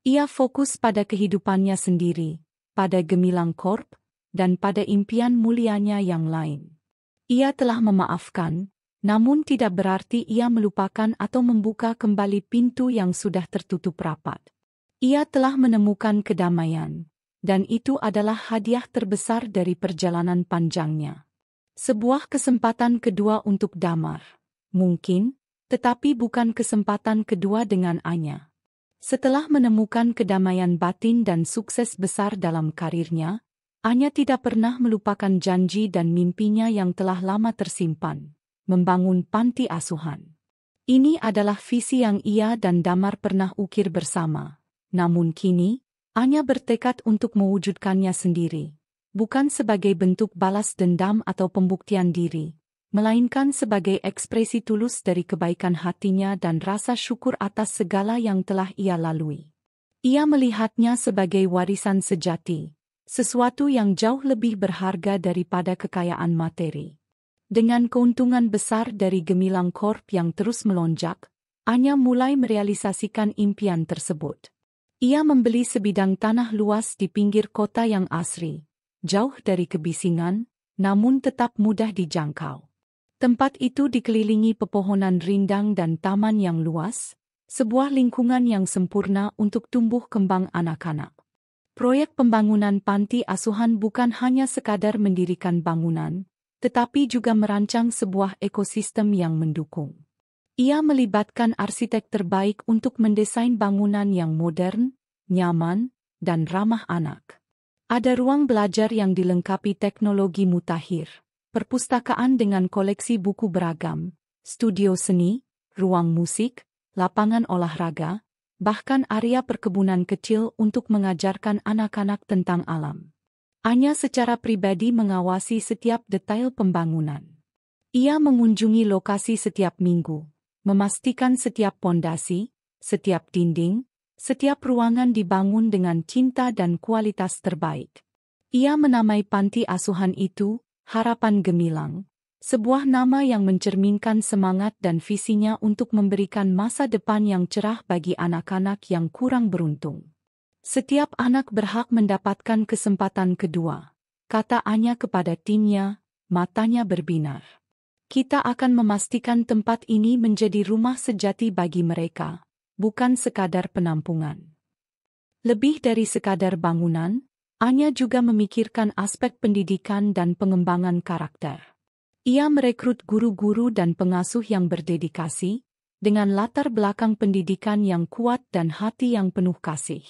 Ia fokus pada kehidupannya sendiri, pada Gemilang Corp, dan pada impian mulianya yang lain. Ia telah memaafkan, namun tidak berarti ia melupakan atau membuka kembali pintu yang sudah tertutup rapat. Ia telah menemukan kedamaian, dan itu adalah hadiah terbesar dari perjalanan panjangnya. Sebuah kesempatan kedua untuk Damar. Mungkin, tetapi bukan kesempatan kedua dengan Anya. Setelah menemukan kedamaian batin dan sukses besar dalam karirnya, Anya tidak pernah melupakan janji dan mimpinya yang telah lama tersimpan, membangun panti asuhan. Ini adalah visi yang ia dan Damar pernah ukir bersama. Namun kini, Anya bertekad untuk mewujudkannya sendiri, bukan sebagai bentuk balas dendam atau pembuktian diri, melainkan sebagai ekspresi tulus dari kebaikan hatinya dan rasa syukur atas segala yang telah ia lalui. Ia melihatnya sebagai warisan sejati, sesuatu yang jauh lebih berharga daripada kekayaan materi. Dengan keuntungan besar dari Gemilang Corp yang terus melonjak, Anya mulai merealisasikan impian tersebut. Ia membeli sebidang tanah luas di pinggir kota yang asri, jauh dari kebisingan, namun tetap mudah dijangkau. Tempat itu dikelilingi pepohonan rindang dan taman yang luas, sebuah lingkungan yang sempurna untuk tumbuh kembang anak-anak. Proyek pembangunan panti asuhan bukan hanya sekadar mendirikan bangunan, tetapi juga merancang sebuah ekosistem yang mendukung. Ia melibatkan arsitek terbaik untuk mendesain bangunan yang modern, nyaman, dan ramah anak. Ada ruang belajar yang dilengkapi teknologi mutakhir, perpustakaan dengan koleksi buku beragam, studio seni, ruang musik, lapangan olahraga, bahkan area perkebunan kecil untuk mengajarkan anak-anak tentang alam. Anya secara pribadi mengawasi setiap detail pembangunan. Ia mengunjungi lokasi setiap minggu, memastikan setiap pondasi, setiap dinding, setiap ruangan dibangun dengan cinta dan kualitas terbaik. Ia menamai panti asuhan itu Harapan Gemilang, sebuah nama yang mencerminkan semangat dan visinya untuk memberikan masa depan yang cerah bagi anak-anak yang kurang beruntung. Setiap anak berhak mendapatkan kesempatan kedua, kata Anya kepada timnya, matanya berbinar. Kita akan memastikan tempat ini menjadi rumah sejati bagi mereka, bukan sekadar penampungan. Lebih dari sekadar bangunan, Anya juga memikirkan aspek pendidikan dan pengembangan karakter. Ia merekrut guru-guru dan pengasuh yang berdedikasi, dengan latar belakang pendidikan yang kuat dan hati yang penuh kasih.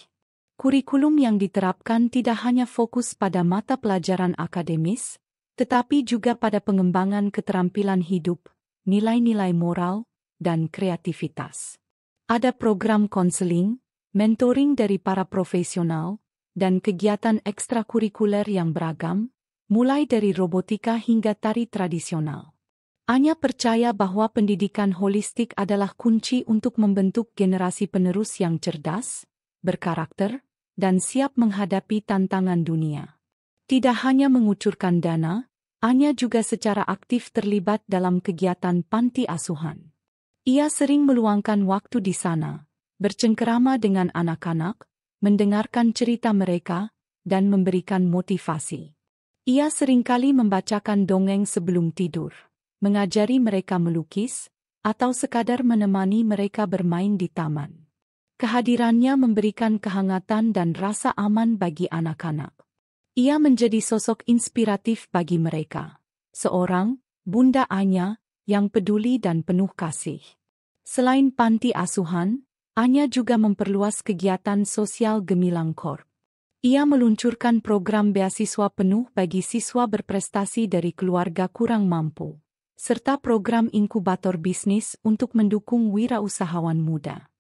Kurikulum yang diterapkan tidak hanya fokus pada mata pelajaran akademis, tetapi juga pada pengembangan keterampilan hidup, nilai-nilai moral, dan kreativitas. Ada program konseling, mentoring dari para profesional, dan kegiatan ekstrakurikuler yang beragam, mulai dari robotika hingga tari tradisional. Anya percaya bahwa pendidikan holistik adalah kunci untuk membentuk generasi penerus yang cerdas, berkarakter, dan siap menghadapi tantangan dunia. Tidak hanya mengucurkan dana, Anya juga secara aktif terlibat dalam kegiatan panti asuhan. Ia sering meluangkan waktu di sana, bercengkerama dengan anak-anak, mendengarkan cerita mereka, dan memberikan motivasi. Ia seringkali membacakan dongeng sebelum tidur, mengajari mereka melukis, atau sekadar menemani mereka bermain di taman. Kehadirannya memberikan kehangatan dan rasa aman bagi anak-anak. Ia menjadi sosok inspiratif bagi mereka. Seorang Bunda Anya yang peduli dan penuh kasih. Selain panti asuhan, Anya juga memperluas kegiatan sosial Gemilang Corp. Ia meluncurkan program beasiswa penuh bagi siswa berprestasi dari keluarga kurang mampu, serta program inkubator bisnis untuk mendukung wirausahawan muda.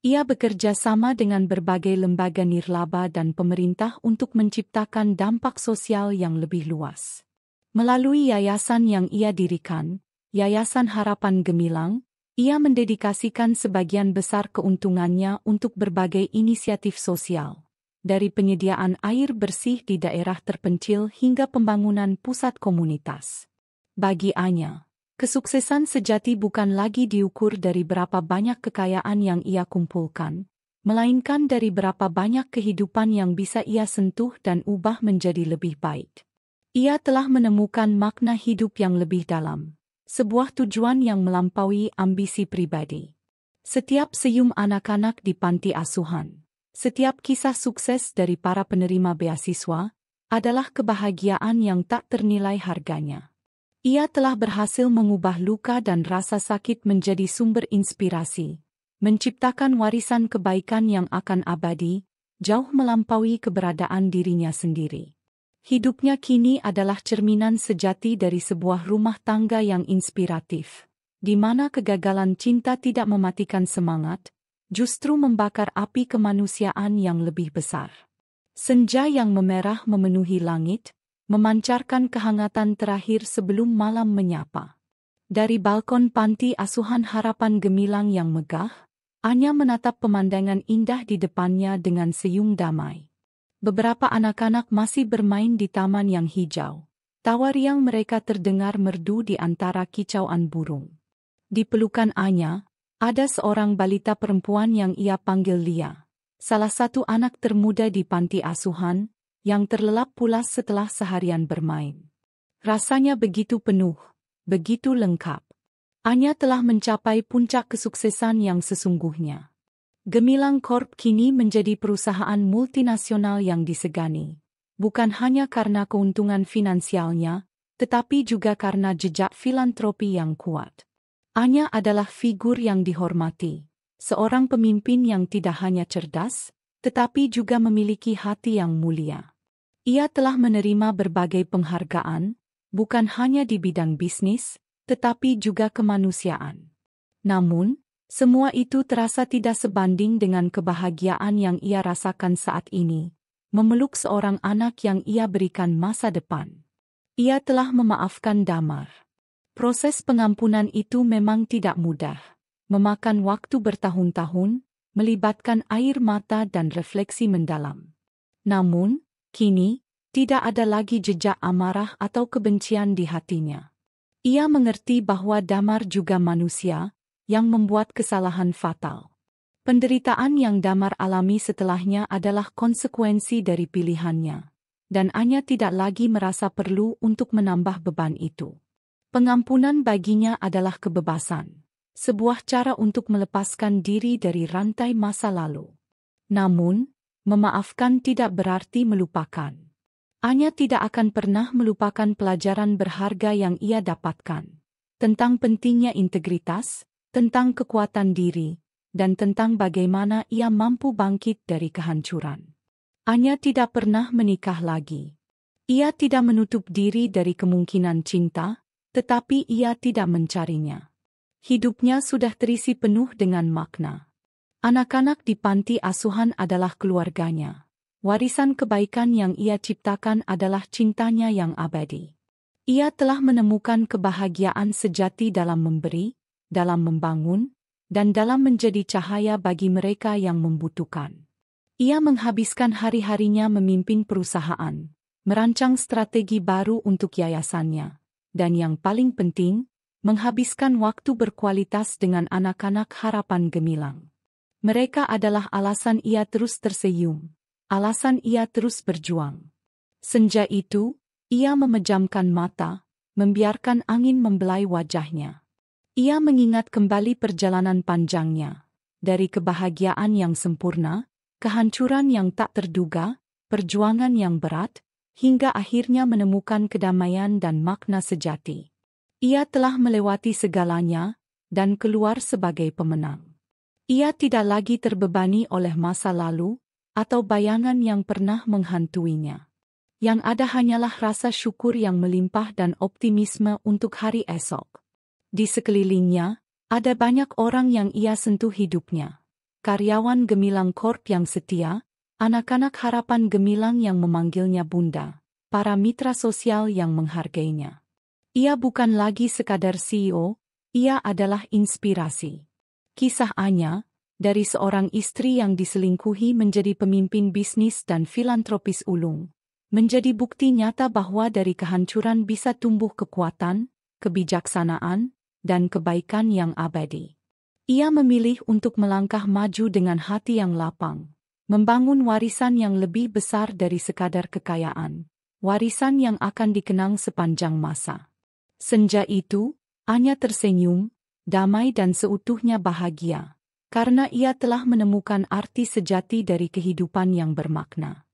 Ia bekerja sama dengan berbagai lembaga nirlaba dan pemerintah untuk menciptakan dampak sosial yang lebih luas. Melalui yayasan yang ia dirikan, Yayasan Harapan Gemilang, ia mendedikasikan sebagian besar keuntungannya untuk berbagai inisiatif sosial, dari penyediaan air bersih di daerah terpencil hingga pembangunan pusat komunitas. Bagi Anya, kesuksesan sejati bukan lagi diukur dari berapa banyak kekayaan yang ia kumpulkan, melainkan dari berapa banyak kehidupan yang bisa ia sentuh dan ubah menjadi lebih baik. Ia telah menemukan makna hidup yang lebih dalam, sebuah tujuan yang melampaui ambisi pribadi. Setiap senyum anak-anak di panti asuhan, setiap kisah sukses dari para penerima beasiswa, adalah kebahagiaan yang tak ternilai harganya. Ia telah berhasil mengubah luka dan rasa sakit menjadi sumber inspirasi, menciptakan warisan kebaikan yang akan abadi, jauh melampaui keberadaan dirinya sendiri. Hidupnya kini adalah cerminan sejati dari sebuah rumah tangga yang inspiratif, di mana kegagalan cinta tidak mematikan semangat, justru membakar api kemanusiaan yang lebih besar. Senja yang memerah memenuhi langit, memancarkan kehangatan terakhir sebelum malam menyapa. Dari balkon panti asuhan Harapan Gemilang yang megah, Anya menatap pemandangan indah di depannya dengan senyum damai. Beberapa anak-anak masih bermain di taman yang hijau. Tawa riang mereka terdengar merdu di antara kicauan burung. Di pelukan Anya, ada seorang balita perempuan yang ia panggil Lia, salah satu anak termuda di panti asuhan, yang terlelap pulas setelah seharian bermain. Rasanya begitu penuh, begitu lengkap. Anya telah mencapai puncak kesuksesan yang sesungguhnya. Gemilang Corp kini menjadi perusahaan multinasional yang disegani, bukan hanya karena keuntungan finansialnya, tetapi juga karena jejak filantropi yang kuat. Anya adalah figur yang dihormati, seorang pemimpin yang tidak hanya cerdas, tetapi juga memiliki hati yang mulia. Ia telah menerima berbagai penghargaan, bukan hanya di bidang bisnis, tetapi juga kemanusiaan. Namun, semua itu terasa tidak sebanding dengan kebahagiaan yang ia rasakan saat ini, memeluk seorang anak yang ia berikan masa depan. Ia telah memaafkan Damar. Proses pengampunan itu memang tidak mudah, memakan waktu bertahun-tahun, melibatkan air mata dan refleksi mendalam. Namun, kini, tidak ada lagi jejak amarah atau kebencian di hatinya. Ia mengerti bahwa Damar juga manusia, yang membuat kesalahan fatal. Penderitaan yang Damar alami setelahnya adalah konsekuensi dari pilihannya, dan Anya tidak lagi merasa perlu untuk menambah beban itu. Pengampunan baginya adalah kebebasan, sebuah cara untuk melepaskan diri dari rantai masa lalu. Namun, memaafkan tidak berarti melupakan. Anya tidak akan pernah melupakan pelajaran berharga yang ia dapatkan, tentang pentingnya integritas, tentang kekuatan diri, dan tentang bagaimana ia mampu bangkit dari kehancuran. Anya tidak pernah menikah lagi. Ia tidak menutup diri dari kemungkinan cinta, tetapi ia tidak mencarinya. Hidupnya sudah terisi penuh dengan makna. Anak-anak di panti asuhan adalah keluarganya. Warisan kebaikan yang ia ciptakan adalah cintanya yang abadi. Ia telah menemukan kebahagiaan sejati dalam memberi, dalam membangun, dan dalam menjadi cahaya bagi mereka yang membutuhkan. Ia menghabiskan hari-harinya memimpin perusahaan, merancang strategi baru untuk yayasannya, dan yang paling penting, menghabiskan waktu berkualitas dengan anak-anak Harapan Gemilang. Mereka adalah alasan ia terus tersenyum, alasan ia terus berjuang. Senja itu, ia memejamkan mata, membiarkan angin membelai wajahnya. Ia mengingat kembali perjalanan panjangnya, dari kebahagiaan yang sempurna, kehancuran yang tak terduga, perjuangan yang berat, hingga akhirnya menemukan kedamaian dan makna sejati. Ia telah melewati segalanya dan keluar sebagai pemenang. Ia tidak lagi terbebani oleh masa lalu atau bayangan yang pernah menghantuinya. Yang ada hanyalah rasa syukur yang melimpah dan optimisme untuk hari esok. Di sekelilingnya, ada banyak orang yang ia sentuh hidupnya. Karyawan Gemilang Corp yang setia, anak-anak harapan Gemilang yang memanggilnya bunda, para mitra sosial yang menghargainya. Ia bukan lagi sekadar CEO, ia adalah inspirasi. Kisah Anya, dari seorang istri yang diselingkuhi menjadi pemimpin bisnis dan filantropis ulung, menjadi bukti nyata bahwa dari kehancuran bisa tumbuh kekuatan, kebijaksanaan, dan kebaikan yang abadi. Ia memilih untuk melangkah maju dengan hati yang lapang, membangun warisan yang lebih besar dari sekadar kekayaan, warisan yang akan dikenang sepanjang masa. Senja itu, Anya tersenyum, damai dan seutuhnya bahagia, karena ia telah menemukan arti sejati dari kehidupan yang bermakna.